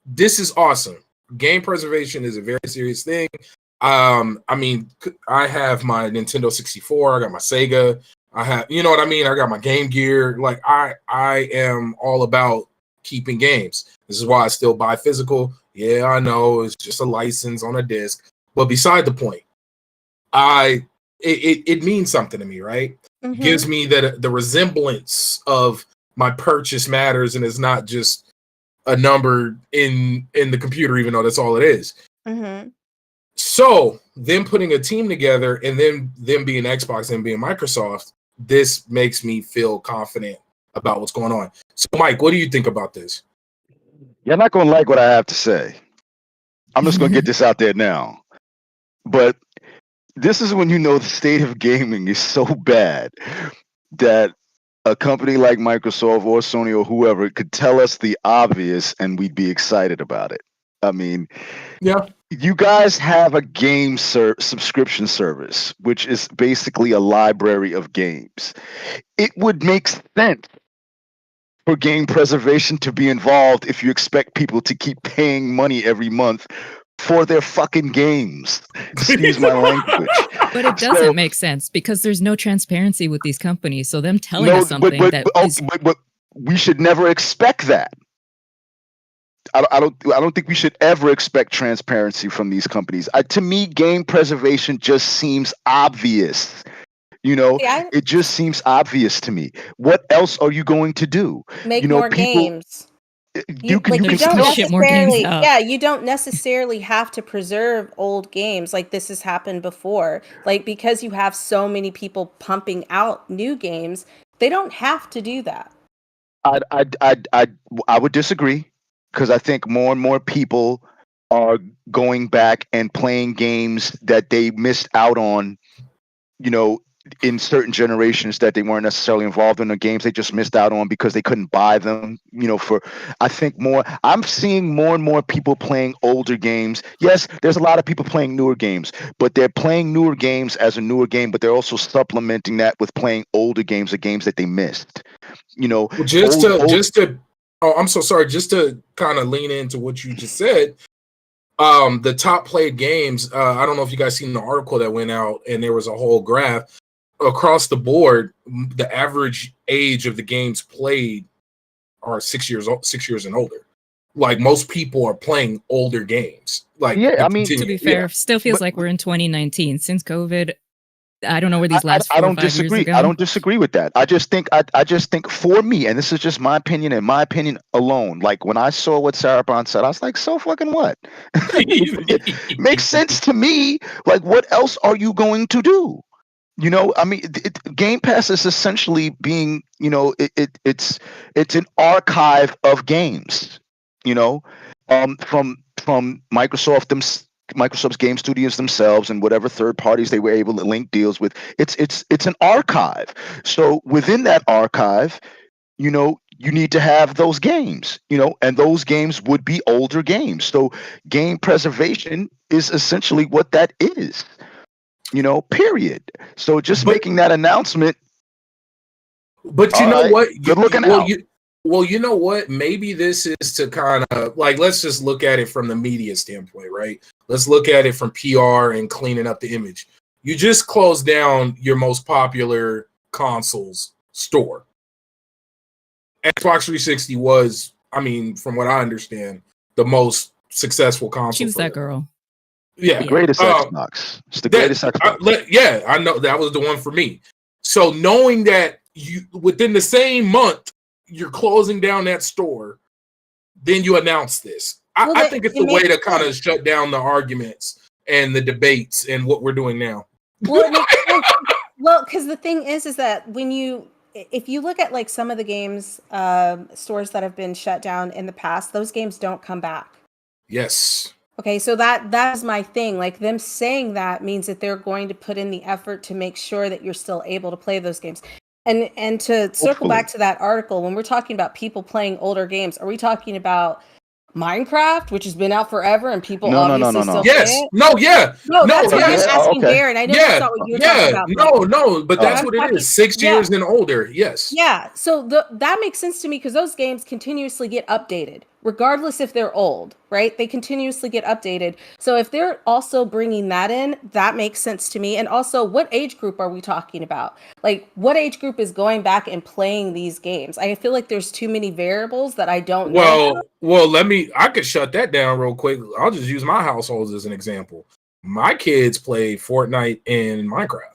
This is awesome. Game preservation is a very serious thing. I mean, I have my Nintendo 64. I got my Sega. I have, you know what I mean? I got my Game Gear. Like I am all about keeping games. This is why I still buy physical. Yeah, I know it's just a license on a disc, but beside the point, it means something to me, right? Mhm. Gives me that the resemblance of my purchase matters, and it's not just a number in the computer, even though that's all it is. Mhm. So them putting a team together, and then them being Xbox and being Microsoft, this makes me feel confident about what's going on. So, Mike, what do you think about this? You're not going to like what I have to say. I'm just going to get this out there now. But this is when you know the state of gaming is so bad that a company like Microsoft or Sony or whoever could tell us the obvious and we'd be excited about it. I mean, yeah, you guys have a game subscription service, which is basically a library of games. It would make sense for game preservation to be involved if you expect people to keep paying money every month for their fucking games. Excuse my language. But it doesn't make sense because there's no transparency with these companies. So them telling us something but we should never expect that. I don't think we should ever expect transparency from these companies. To me, game preservation just seems obvious. It just seems obvious to me. What else are you going to do? Make more games. You don't ship more games out. Yeah, you don't necessarily have to preserve old games. Like this has happened before. Like because you have so many people pumping out new games, they don't have to do that. I would disagree because I think more and more people are going back and playing games that they missed out on, in certain generations that they weren't necessarily involved in the games they just missed out on because they couldn't buy them, I'm seeing more and more people playing older games. Yes, there's a lot of people playing newer games, but they're playing newer games as a newer game, but they're also supplementing that with playing older games or games that they missed. I'm so sorry, just to kind of lean into what you just said. The top played games, I don't know if you guys seen the article that went out, and there was a whole graph across the board. The average age of the games played are 6 years and older. Like most people are playing older games. Like, yeah, I mean, to be fair, still feels like we're in 2019 since COVID. I don't know where these last 4 or 5 years are going. I don't disagree with that. I just think for me, and this is just my opinion and my opinion alone. Like when I saw what Sarabon said, I was like, so fucking what? It makes sense to me. Like, what else are you going to do? I mean, Game Pass is essentially being, it's an archive of games, from Microsoft's game studios themselves and whatever third parties they were able to link deals with. It's an archive. So within that archive, you need to have those games, and those games would be older games. So game preservation is essentially what that is. Period. So making that announcement. But you know what? Good looking out. You know what? Maybe this is to kind of like, let's just look at it from the media standpoint, right? Let's look at it from PR and cleaning up the image. You just closed down your most popular consoles store. Xbox 360 was, I mean, from what I understand, the most successful console. Choose that girl. Yeah, the greatest Xbox. It's the greatest Xbox. I know that was the one for me. So knowing that you within the same month you're closing down that store, then you announce this. I think it's a way to kind of shut down the arguments and the debates and what we're doing now. Well, because the thing is that if you look at like some of the games stores that have been shut down in the past, those games don't come back. Yes. Okay, so that is my thing. Like, them saying that means that they're going to put in the effort to make sure that you're still able to play those games. And to circle back to that article, when we're talking about people playing older games, are we talking about Minecraft, which has been out forever and people obviously still play it? No, that's what I'm asking Darren. I know that's not what you were talking about. No, but that's what it is. 6 years and older, yes. Yeah, so that makes sense to me because those games continuously get updated, regardless if they're old, right? They continuously get updated. So if they're also bringing that in, that makes sense to me. And also, what age group are we talking about? Like, what age group is going back and playing these games? I feel like there's too many variables that I don't know. Well, I could shut that down real quick. I'll just use my household as an example. My kids play Fortnite and Minecraft.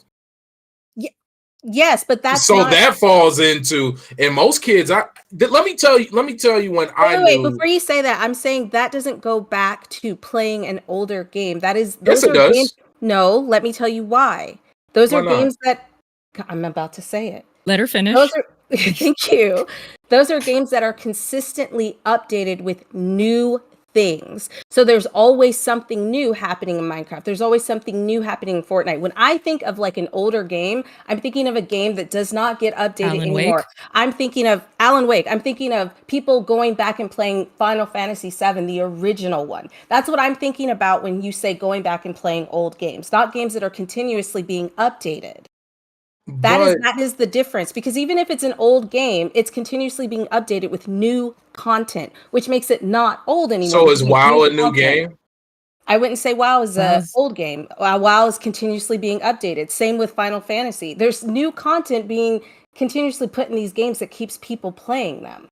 Yes, but that's that falls into, and most kids. Let me tell you when wait, before you say that, I'm saying that doesn't go back to playing an older game. That is, yes, it does. Games, no, let me tell you why. Those are games that I'm about to say it. Let her finish. Thank you. Those are games that are consistently updated with new things. So there's always something new happening in Minecraft. There's always something new happening in Fortnite. When I think of like an older game, I'm thinking of a game that does not get updated anymore. I'm thinking of Alan Wake. I'm thinking of people going back and playing Final Fantasy VII, the original one. That's what I'm thinking about when you say going back and playing old games, not games that are continuously being updated. That is the difference, because even if it's an old game, it's continuously being updated with new content, which makes it not old anymore. So is WoW a new game? I wouldn't say WoW is an old game. WoW is continuously being updated. Same with Final Fantasy. There's new content being continuously put in these games that keeps people playing them.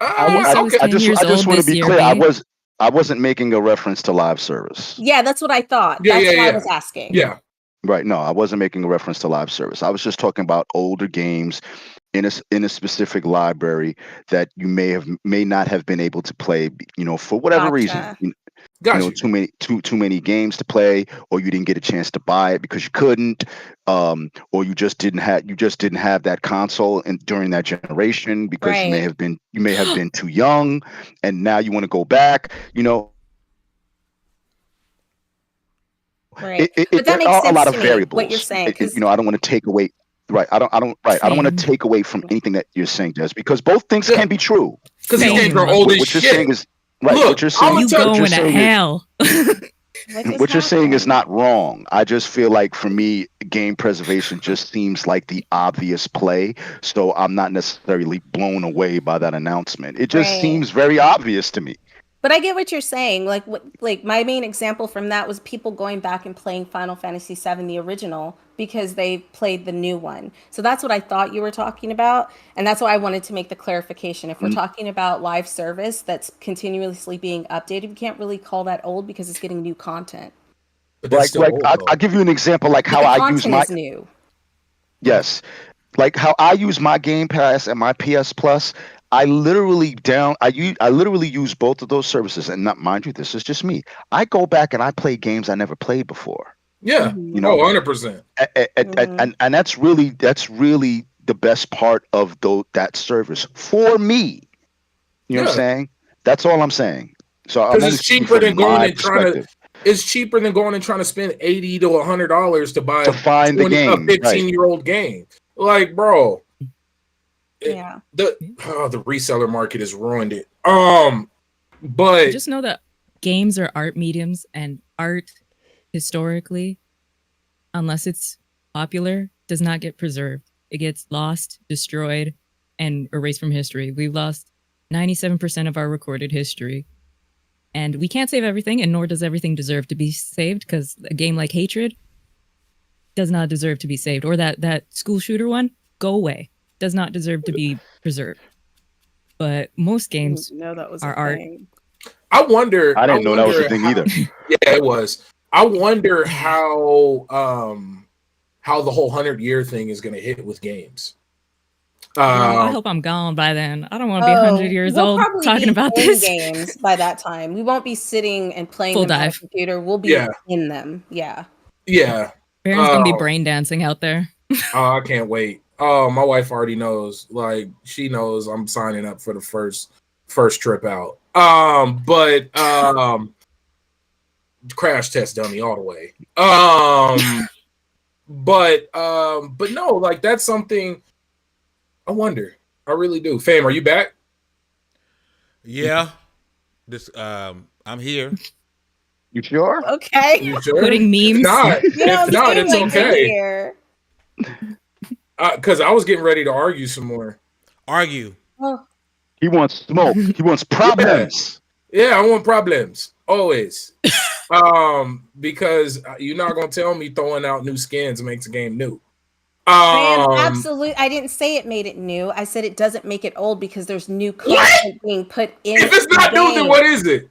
I just want to be clear. I wasn't making a reference to live service. Yeah, that's what I thought. That's why I was asking. Yeah. Right. No, I wasn't making a reference to live service. I was just talking about older games in a specific library that you may not have been able to play, for whatever reason. Too many games to play, or you didn't get a chance to buy it because you couldn't, or you just didn't have that console during that generation because you may have been too young, and now you want to go back, Right. But that makes sense a lot to of me, variables. what you're saying. I don't want to take away. Right. I don't want to take away from anything that you're saying, Des, because both things can be true. Because these games are old as shit. What you're saying is right. Look, what you're saying, you going to hell. What you're saying is not wrong. I just feel like, for me, game preservation just seems like the obvious play. So I'm not necessarily blown away by that announcement. It just seems very obvious to me. But I get what you're saying. Like my main example from that was people going back and playing Final Fantasy VII, the original, because they played the new one. So that's what I thought you were talking about. And that's why I wanted to make the clarification. If we're talking about live service that's continuously being updated, we can't really call that old because it's getting new content. I'll give you an example, like how I use my... new. Yes. Like how I use my Game Pass and my PS Plus. I literally use both of those services, and not, mind you, this is just me. I go back and I play games I never played before. Yeah, 100%. And that's really the best part of that service for me. You know what I'm saying? That's all I'm saying. So it's cheaper than going and trying to spend $80 to $100 to find a 15-year-old game. Like, bro. Yeah. The reseller market has ruined it. But just know that games are art mediums, and art historically, unless it's popular, does not get preserved. It gets lost, destroyed, and erased from history. We've lost 97% of our recorded history. And we can't save everything, and nor does everything deserve to be saved, because a game like Hatred does not deserve to be saved. Or that school shooter one, go away. Does not deserve to be preserved. But most games are art. I wonder. I didn't know that was a thing either. Yeah, it was. I wonder how the whole 100-year thing is going to hit with games. I hope I'm gone by then. I don't want to be 100 years old talking about this. Games by that time. We won't be sitting and playing Full them on a dive. computer. We'll be in them. Yeah. Yeah. Baron's gonna be brain dancing out there. I can't wait. Oh, my wife already knows. Like, she knows I'm signing up for the first trip out. But crash test dummy all the way. But no, like, that's something I wonder. I really do. Fame, are you back? Yeah. I'm here. You sure? Okay. You sure? Putting memes. If not, it's okay. Because I was getting ready to argue some more. Argue. Oh. He wants smoke. He wants problems. Yeah, I want problems. Always. Because you're not going to tell me throwing out new skins makes a game new. Absolutely. I didn't say it made it new. I said it doesn't make it old because there's new content being put in. If it's not new, then what is it?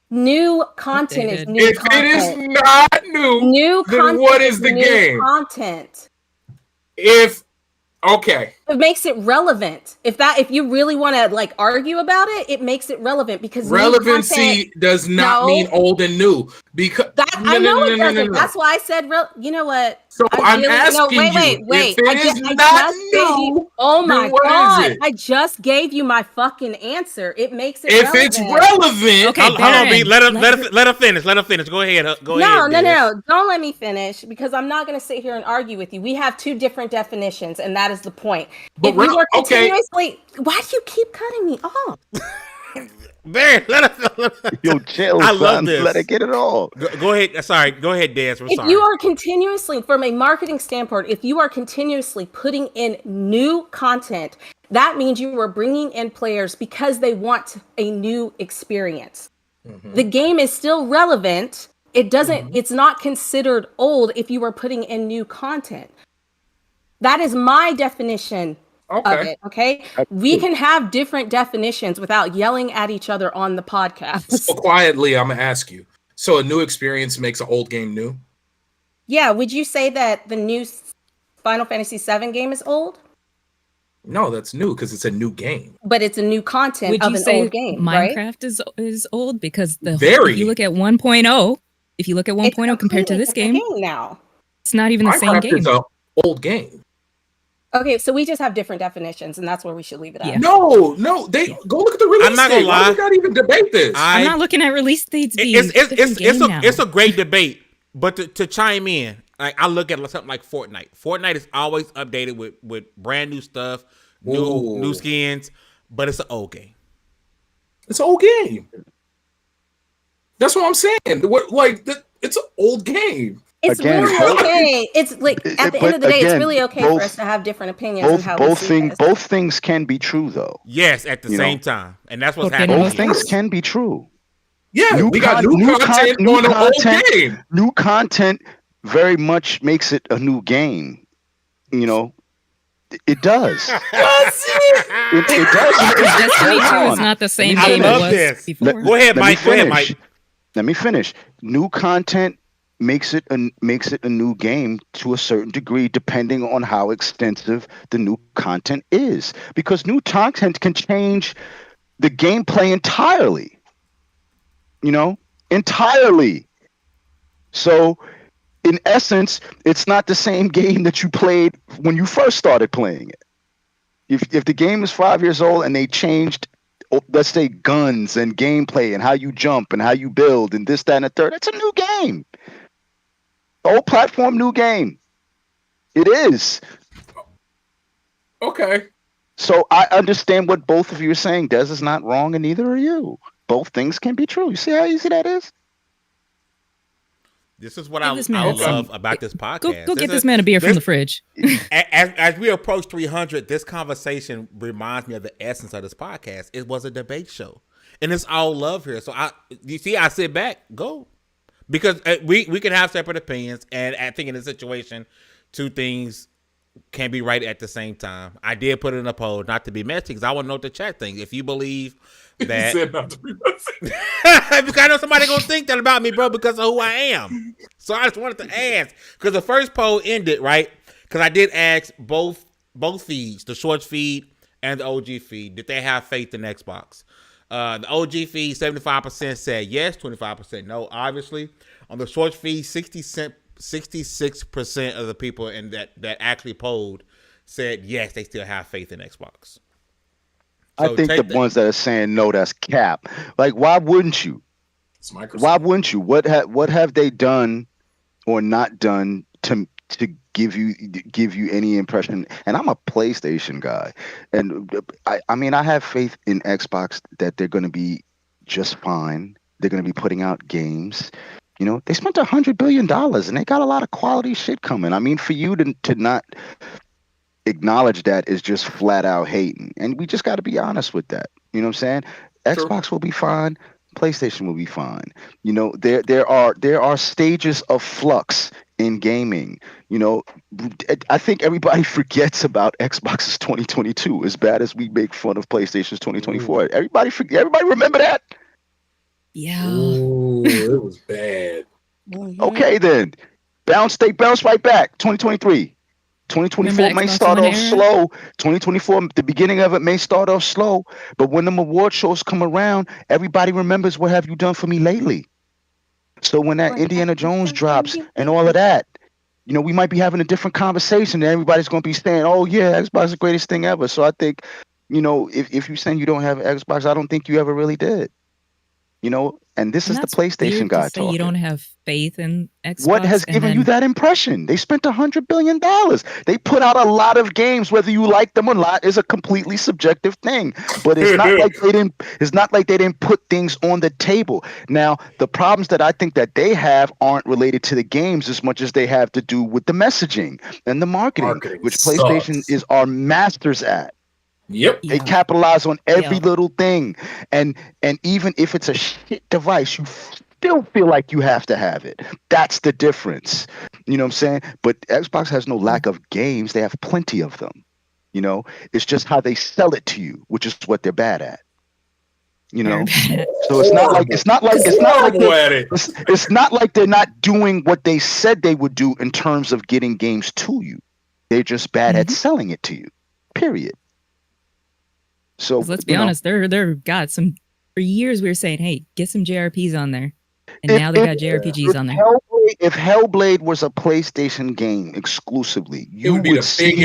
New content is new content. If it is not new, then what is the game? Content. Okay. It makes it relevant. If you really want to like argue about it, it makes it relevant because relevancy does not mean old and new. Because I know it doesn't. That's why I said you know what? So I'm asking wait. If it is not new, oh my god! I just gave you my fucking answer. It makes it. If it's relevant, okay. Hold on, B. Let her finish. Let her finish. Go ahead. No. Don't let me finish because I'm not going to sit here and argue with you. We have two different definitions, and that is the point. But if you are continuously, why do you keep cutting me off? Man, let her Yo, chill, I love this. Let her get it all. Go ahead. Sorry. Go ahead, Daz. If you are continuously, from a marketing standpoint, if you are continuously putting in new content, that means you are bringing in players because they want a new experience. Mm-hmm. The game is still relevant. It doesn't. Mm-hmm. It's not considered old if you are putting in new content. That is my definition. Of it, okay? We can have different definitions without yelling at each other on the podcast. So quietly, I'm going to ask you. So a new experience makes an old game new? Yeah, would you say that the new Final Fantasy VII game is old? No, that's new because it's a new game. But it's a new content of an old game, Minecraft is old because if you look at 1.0, compared to this game now, it's not even the same game. It's an old game. Okay, so we just have different definitions, and that's where we should leave it at. Yeah. No, they go look at the release. I'm not gonna lie. Why we gotta even debate this? I'm not looking at release dates. It's a great debate, but to chime in, like I look at something like Fortnite. Fortnite is always updated with brand new stuff, new skins, but it's an old game. It's an old game. That's what I'm saying. It's an old game. It's really okay. It's like at the end of the day, it's really okay for us to have different opinions on how both things can be true, though. Yes, at the same time, and that's what's happening. Both things can be true. Yeah, we got new content on an old game. New content very much makes it a new game. You know, it does. It does. Destiny 2 is not the same game it was before. Go ahead, Mike. Let me finish. New content makes it a new game to a certain degree, depending on how extensive the new content is. Because new content can change the gameplay entirely. You know, entirely. So, in essence, it's not the same game that you played when you first started playing it. If the game is 5 years old and they changed, let's say, guns and gameplay and how you jump and how you build and this, that, and the third, that's a new game. Old platform, new game. It is. Okay. So I understand what both of you are saying. Des is not wrong, and neither are you. Both things can be true. You see how easy that is? This is what I love about this podcast. Go get this man a beer from the fridge. As we approach 300, this conversation reminds me of the essence of this podcast. It was a debate show, and it's all love here. So I sit back, go. Because we can have separate opinions, and I think in this situation, two things can be right at the same time. I did put it in a poll, not to be messy, because I want to know what the chat thinks. If you believe that, said not to be messy. because I know somebody gonna think that about me, bro, because of who I am. So I just wanted to ask, because the first poll ended right, because I did ask both both feeds, the shorts feed and the OG feed, did they have faith in Xbox? The OG feed, 75% said yes, 25% no. Obviously, on the shorts feed, 66% of the people in that actually polled said yes, they still have faith in Xbox. I think the ones that are saying no, that's cap. Like, why wouldn't you? It's Microsoft. Why wouldn't you? What have they done or not done to give you any impression? And I'm a PlayStation guy, and I mean I have faith in Xbox that they're going to be just fine. They're going to be putting out games. You know, they spent $100 billion and they got a lot of quality shit coming. I mean, for you to not acknowledge that is just flat out hating, and we just got to be honest with that. You know what I'm saying? Sure. Xbox will be fine. PlayStation will be fine. You know, there are stages of flux in gaming. You know, I think everybody forgets about Xbox's 2022. As bad as we make fun of PlayStation's 2024, everybody remember that? Yeah. Ooh, it was bad. Okay, then they bounce right back. 2023. 2024 may start off slow. 2024, the beginning of it may start off slow, but when them award shows come around, everybody remembers what have you done for me lately. So when that Indiana Jones drops and all of that, you know, we might be having a different conversation and everybody's going to be saying, oh yeah, Xbox is the greatest thing ever. So I think, you know, if you're saying you don't have Xbox, I don't think you ever really did. You know, and this is the PlayStation guy talking. You don't have faith in Xbox. What has given you that impression? They spent $100 billion. They put out a lot of games. Whether you like them or not is a completely subjective thing. But it's not like they didn't. It's not like they didn't put things on the table. Now, the problems that I think that they have aren't related to the games as much as they have to do with the messaging and the marketing which PlayStation is our masters at. Yep. They capitalize on every little thing. And even if it's a shit device, you still feel like you have to have it. That's the difference. You know what I'm saying? But Xbox has no lack of games. They have plenty of them. You know, it's just how they sell it to you, which is what they're bad at. You know, so it's not like they're not doing what they said they would do in terms of getting games to you. They're just bad at selling it to you. Period. So let's be honest, they're got some. For years we were saying, hey, get some JRPGs on there, and now they got JRPGs on there. If Hellblade was a PlayStation game exclusively, you would see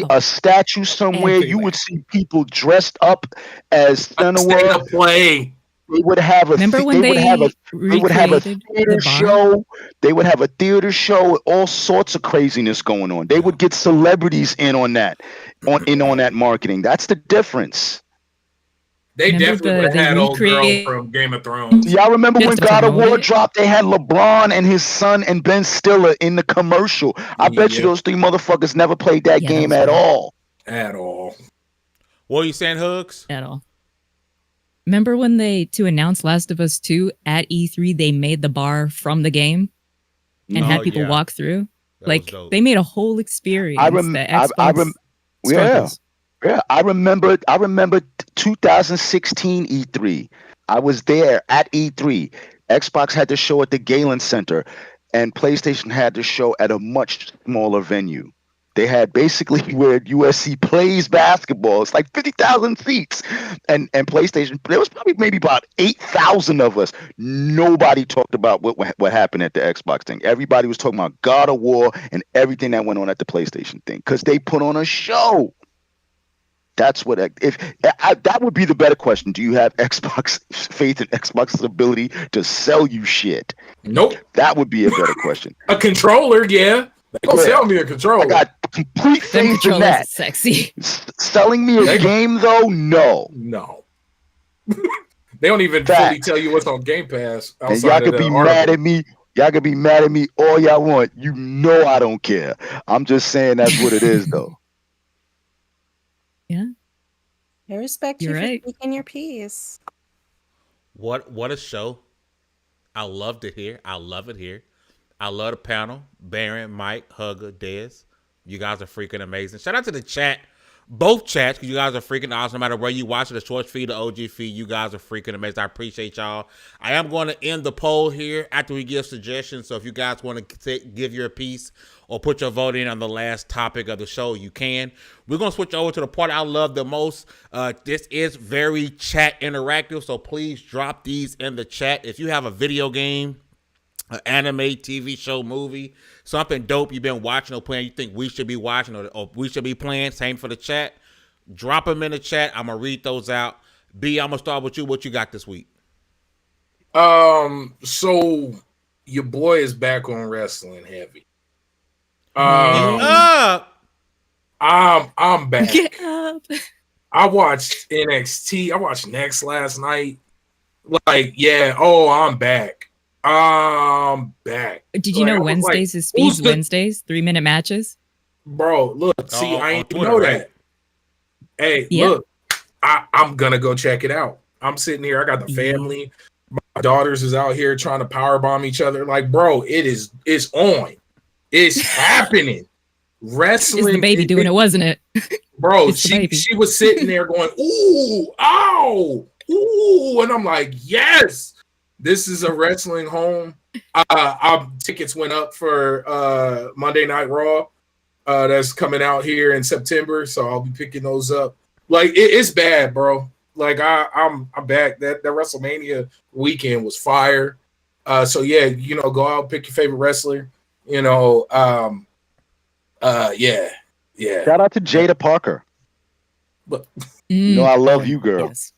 a statue somewhere. Everywhere. You would see people dressed up as Senua. They would have a theater show. They would have a theater show. All sorts of craziness going on. They would get celebrities in on that marketing. That's the difference. They definitely would have had old girl from Game of Thrones. Y'all remember when God of War dropped? They had LeBron and his son and Ben Stiller in the commercial. I bet you those three motherfuckers never played that game at all. At all. What are you saying, Hugs? At all. Remember when to announce Last of Us 2 at E3, they made the bar from the game and had people walk through? They made a whole experience. I remember 2016 E3. I was there at E3. Xbox had to show at the Galen Center, and PlayStation had to show at a much smaller venue. They had basically where USC plays basketball. It's like 50,000 seats. And PlayStation, there was probably maybe about 8,000 of us. Nobody talked about what happened at the Xbox thing. Everybody was talking about God of War and everything that went on at the PlayStation thing because they put on a show. That's what that would be the better question. Do you have faith in Xbox's ability to sell you shit? Nope. That would be a better question. A controller, yeah. They gonna sell me a controller. I got complete faith in that. Sexy. Selling me a game though, no. They don't even fully tell you what's on Game Pass. And y'all could be mad at me. Y'all could be mad at me all y'all want. You know I don't care. I'm just saying that's what it is though. Yeah. I respect you for speaking your piece. What a show. I loved it here. I love it here. I love the panel. Baron, Mike, Hugger, Dez. You guys are freaking amazing. Shout out to the chat both chats, because you guys are freaking awesome. No matter where you watch it, the short feed, the OG feed, you guys are freaking amazing. I appreciate y'all. I am going to end the poll here after we give suggestions. So if you guys want to give your piece or put your vote in on the last topic of the show, you can. We're going to switch over to the part I love the most. This is very chat interactive, so please drop these in the chat. If you have a video game, an anime, TV show, movie, something dope you've been watching or playing, you think we should be watching or we should be playing, same for the chat. Drop them in the chat. I'm going to read those out. B, I'm going to start with you. What you got this week? So your boy is back on wrestling heavy. I'm back. Get up. I watched NXT. I watched Next last night. Like, yeah, I'm back. I'm back. Did you know Wednesdays is Speed Wednesdays? 3-minute matches? Bro, look, see, I ain't Twitter, know right? that. Hey, Yeah. look, I'm gonna go check it out. I'm sitting here, I got the family. My daughters is out here trying to power bomb each other. Like, bro, it's on. It's happening. Wrestling. It's the baby doing it, wasn't it? Bro, she was sitting there going, ooh, ow, ooh, and I'm like, yes. This is a wrestling home. Tickets went up for Monday Night Raw. That's coming out here in September, so I'll be picking those up. Like it's bad, bro. Like I'm back. That WrestleMania weekend was fire. So yeah, go out, pick your favorite wrestler. Yeah. Shout out to Jada Parker. But I love you, girl. Yes.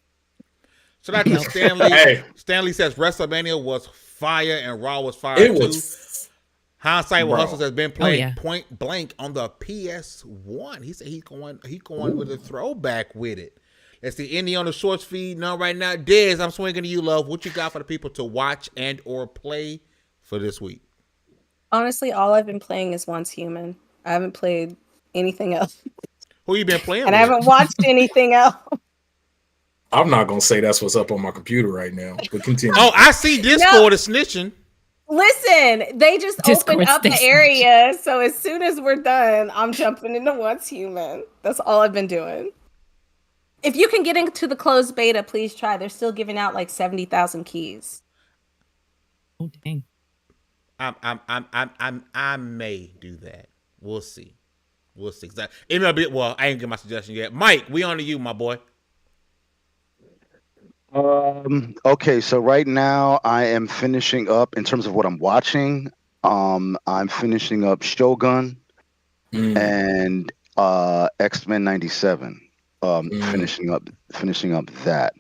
So that's Stanley. Hey. Stanley says WrestleMania was fire and Raw was fire it too. was. Hindsight with Bro. Hustles has been playing yeah. point blank on the PS1. He said he's going with a throwback with it. Let's see, Indy on the shorts feed. No, right now, Dez, I'm swinging to you, love. What you got for the people to watch and or play for this week? Honestly, all I've been playing is Once Human. I haven't played anything else. Who you been playing And with? I haven't watched anything else. I'm not gonna say that's what's up on my computer right now, but continue. Oh, I see Discord is snitching. Listen, they just Discord opened up the station. area. So as soon as we're done, I'm jumping into Once Human. That's all I've been doing. If you can get into the closed beta, please try. They're still giving out like 70,000 keys. Oh, dang. I may do that. We'll see. It may be, well, I ain't get my suggestion yet. Mike, we on to you, my boy. Okay, so right now I am finishing up in terms of what I'm watching. I'm finishing up Shogun and X-Men 97. Finishing up that.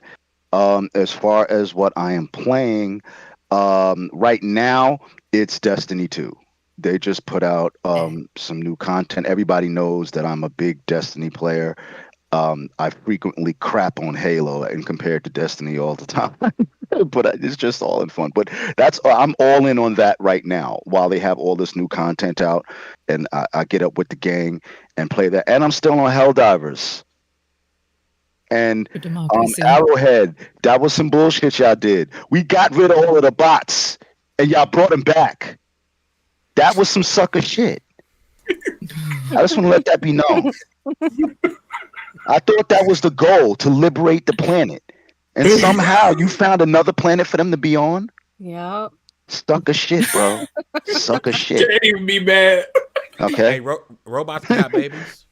As far as what I am playing, right now it's Destiny 2. They just put out some new content. Everybody knows that I'm a big Destiny player. I frequently crap on Halo and compared to Destiny all the time, but it's just all in fun. But I'm all in on that right now while they have all this new content out, and I get up with the gang and play that. And I'm still on Helldivers. And Arrowhead, that was some bullshit y'all did. We got rid of all of the bots, and y'all brought them back. That was some sucker shit. I just want to let that be known. I thought that was the goal, to liberate the planet. And somehow you found another planet for them to be on? Yep. Sucker shit, bro. Sucker shit. Can't even be mad. Okay. Hey, robots got babies.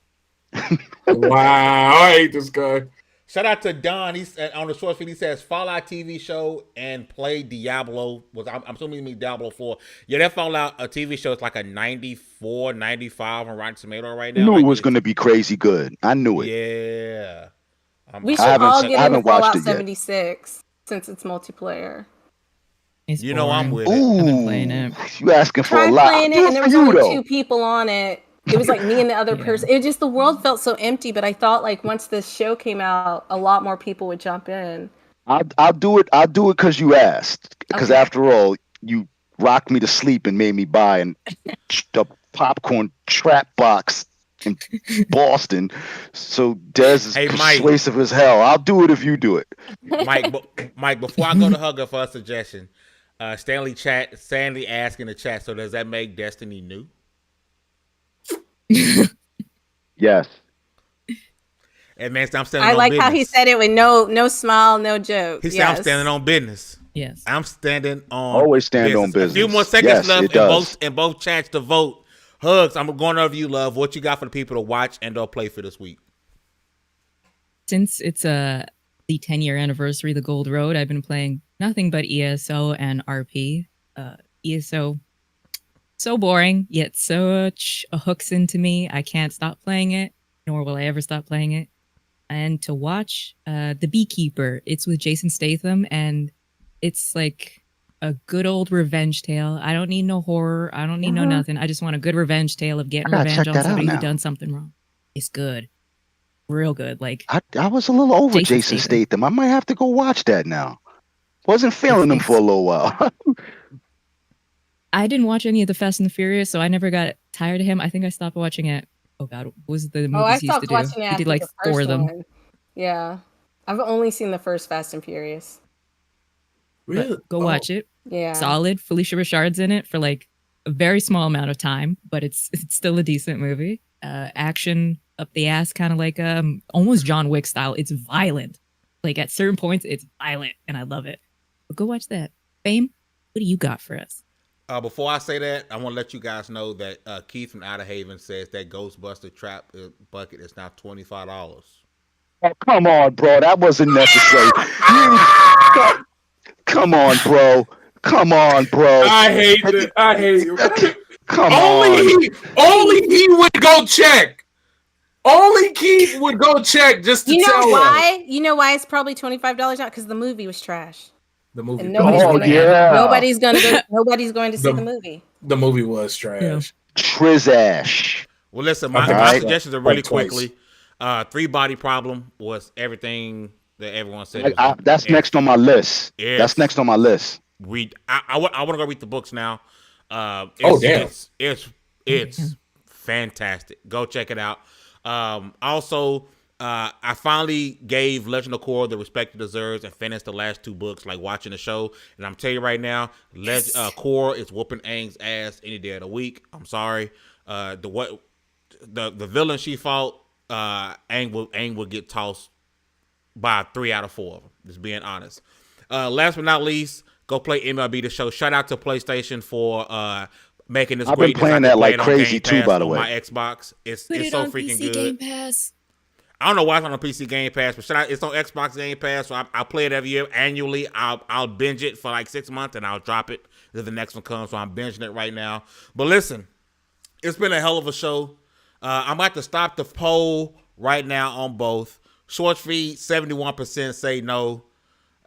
Wow, I hate this guy. Shout out to Don. He's on the short feed. He says Fallout TV show and play Diablo. I'm assuming you mean Diablo 4. Yeah, that Fallout TV show is like a 94, 95 on Rotten Tomato right now. I knew like it was going to be crazy good. I knew it. Yeah. We should all get into Fallout 76 since it's multiplayer. It's you know boring. I'm with Ooh, it. I've been playing it. You asking for Tried a lot. playing it, and there was only 2 people on it. It was like me and the other Yeah. person. It just, the world felt so empty, but I thought like once this show came out, a lot more people would jump in. I'll do it. I'll do it because you asked. Because Okay. after all, you rocked me to sleep and made me buy the popcorn trap box in Boston. So Dez is persuasive as hell. I'll do it if you do it. Mike, before I go to Hugger for a suggestion, Stanley asked in the chat, so does that make Destiny new? Yes. And man, I'm standing I on like business. how he said it with no smile, no joke. He said, I'm standing on business. Yes. I'm standing on Always stand on business. A few more seconds Yes, left it does. in both chats to vote. Hugs, I'm going over you, love. What you got for the people to watch and or play for this week? Since it's the 10-year anniversary of the Gold Road, I've been playing nothing but ESO and RP. ESO, so boring, yet such a hooks into me. I can't stop playing it, nor will I ever stop playing it. And to watch The Beekeeper, it's with Jason Statham, and it's like a good old revenge tale. I don't need no horror. I don't need no nothing. I just want a good revenge tale of getting revenge on somebody who done something wrong. It's good. Real good. Like I was a little over Jason Statham. I might have to go watch that now. Wasn't feeling him for a little while. I didn't watch any of the Fast and the Furious, so I never got tired of him. I think I stopped watching it. Oh God, what was the movies I he used to stopped watching do? it. He did like 4 of them. One. Yeah, I've only seen the first Fast and Furious. Really? But go watch it. Yeah, solid. Felicia Richard's in it for like a very small amount of time, but it's still a decent movie. Action up the ass, kind of like almost John Wick style. It's violent. Like at certain points, it's violent, and I love it. But go watch that. Fame, what do you got for us? Before I say that, I want to let you guys know that Keith from Outer Haven says that Ghostbuster trap bucket is now $25. Oh, come on, bro. That wasn't necessary. Come on, bro. Come on, bro. I hate it. Come on. Only he would go check. Only Keith would go check just to tell us. Why? You know why it's probably $25 now? Because the movie was trash. The movie. And nobody's going to see the movie. The movie was trash. Yeah. Trizash. Well, listen, my suggestions are really quickly. 3 Body Problem was everything that everyone said. That's next on my list. That's next on my list. I want to go read the books now. Damn. It's fantastic. Go check it out. Also, I finally gave Legend of Korra the respect it deserves and finished the last 2 books, like watching the show. And I'm telling you right now, Korra is whooping Aang's ass any day of the week. I'm sorry. The villain she fought, Aang will get tossed by 3 out of 4 of them. Just being honest. Last but not least, go play MLB The Show. Shout out to PlayStation for making this. I've been playing that like crazy too, by the way. My Xbox, it's so freaking PC good. Game Pass. I don't know why it's on a PC Game Pass, but it's on Xbox Game Pass. So I play it every year annually. I'll binge it for like 6 months and I'll drop it if the next one comes. So I'm binging it right now. But listen, it's been a hell of a show. I'm about to stop the poll right now on both. Short feed, 71% say no.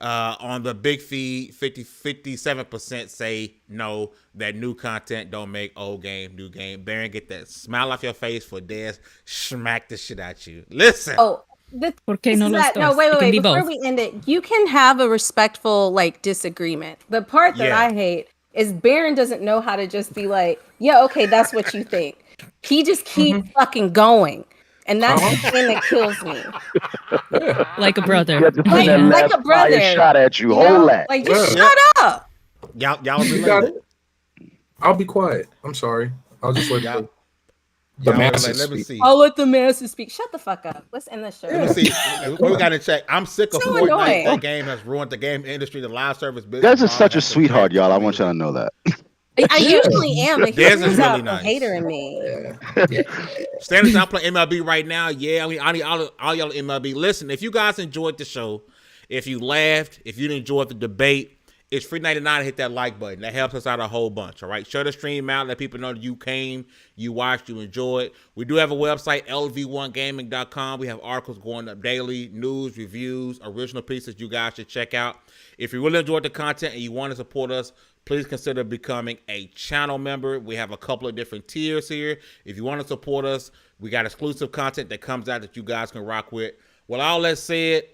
On the big feed, 57% say no, that new content don't make old game, new game. Baron, get that smile off your face for Des. Smack the shit out you. Listen. Oh, wait. Before we end it, you can have a respectful disagreement. The part that I hate is Baron doesn't know how to just be like, yeah, okay, that's what you think. He just keeps fucking going. And that's the thing that kills me. Like a brother. Like a brother. Shot at you. Hold that. Like, just shut up. Y'all got it. I'll be quiet. I'm sorry. I'll just let y'all. The masses let me speak. see. I'll let the masses speak. Shut the fuck up. Let's end this show. Let me see. We got to check. I'm sick of So Fortnite. annoying. That game has ruined the game industry, the live service business. Des is such a sweetheart, y'all. I want y'all to know that. I usually am, but Des is he's really out nice. the hater in me. Standard's not playing MLB right now. Yeah, I need all y'all MLB. Listen, if you guys enjoyed the show, if you laughed, if you enjoyed the debate, it's free 99 to hit that like button. That helps us out a whole bunch, all right? Share the stream out. Let people know that you came, you watched, you enjoyed. We do have a website, LV1Gaming.com. We have articles going up daily, news, reviews, original pieces you guys should check out. If you really enjoyed the content and you want to support us, please consider becoming a channel member. We have a couple of different tiers here. If you want to support us, we got exclusive content that comes out that you guys can rock with. Well, all that said,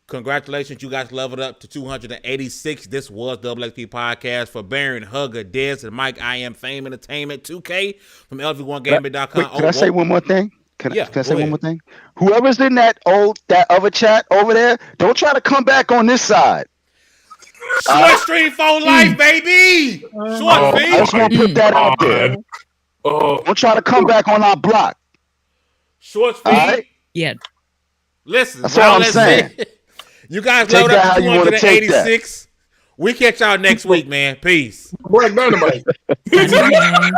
congratulations. You guys leveled up to 286. This was XP Podcast for Baron, Hugger, Dez, and Mike. I am Fame Entertainment 2K from LV1Gaming.com. Can I say one more thing? Can I say ahead. one more thing? Whoever's in that other chat over there, don't try to come back on this side. Short stream for life, baby. Short feed. I just want to put that out there. Don't try to come back on our block. Short feed. All right? Yeah. Listen, That's all I'm saying. You guys Take load that up how you wanna take that. 286. We catch y'all next week, man. Peace. Black Dynamite. Bye.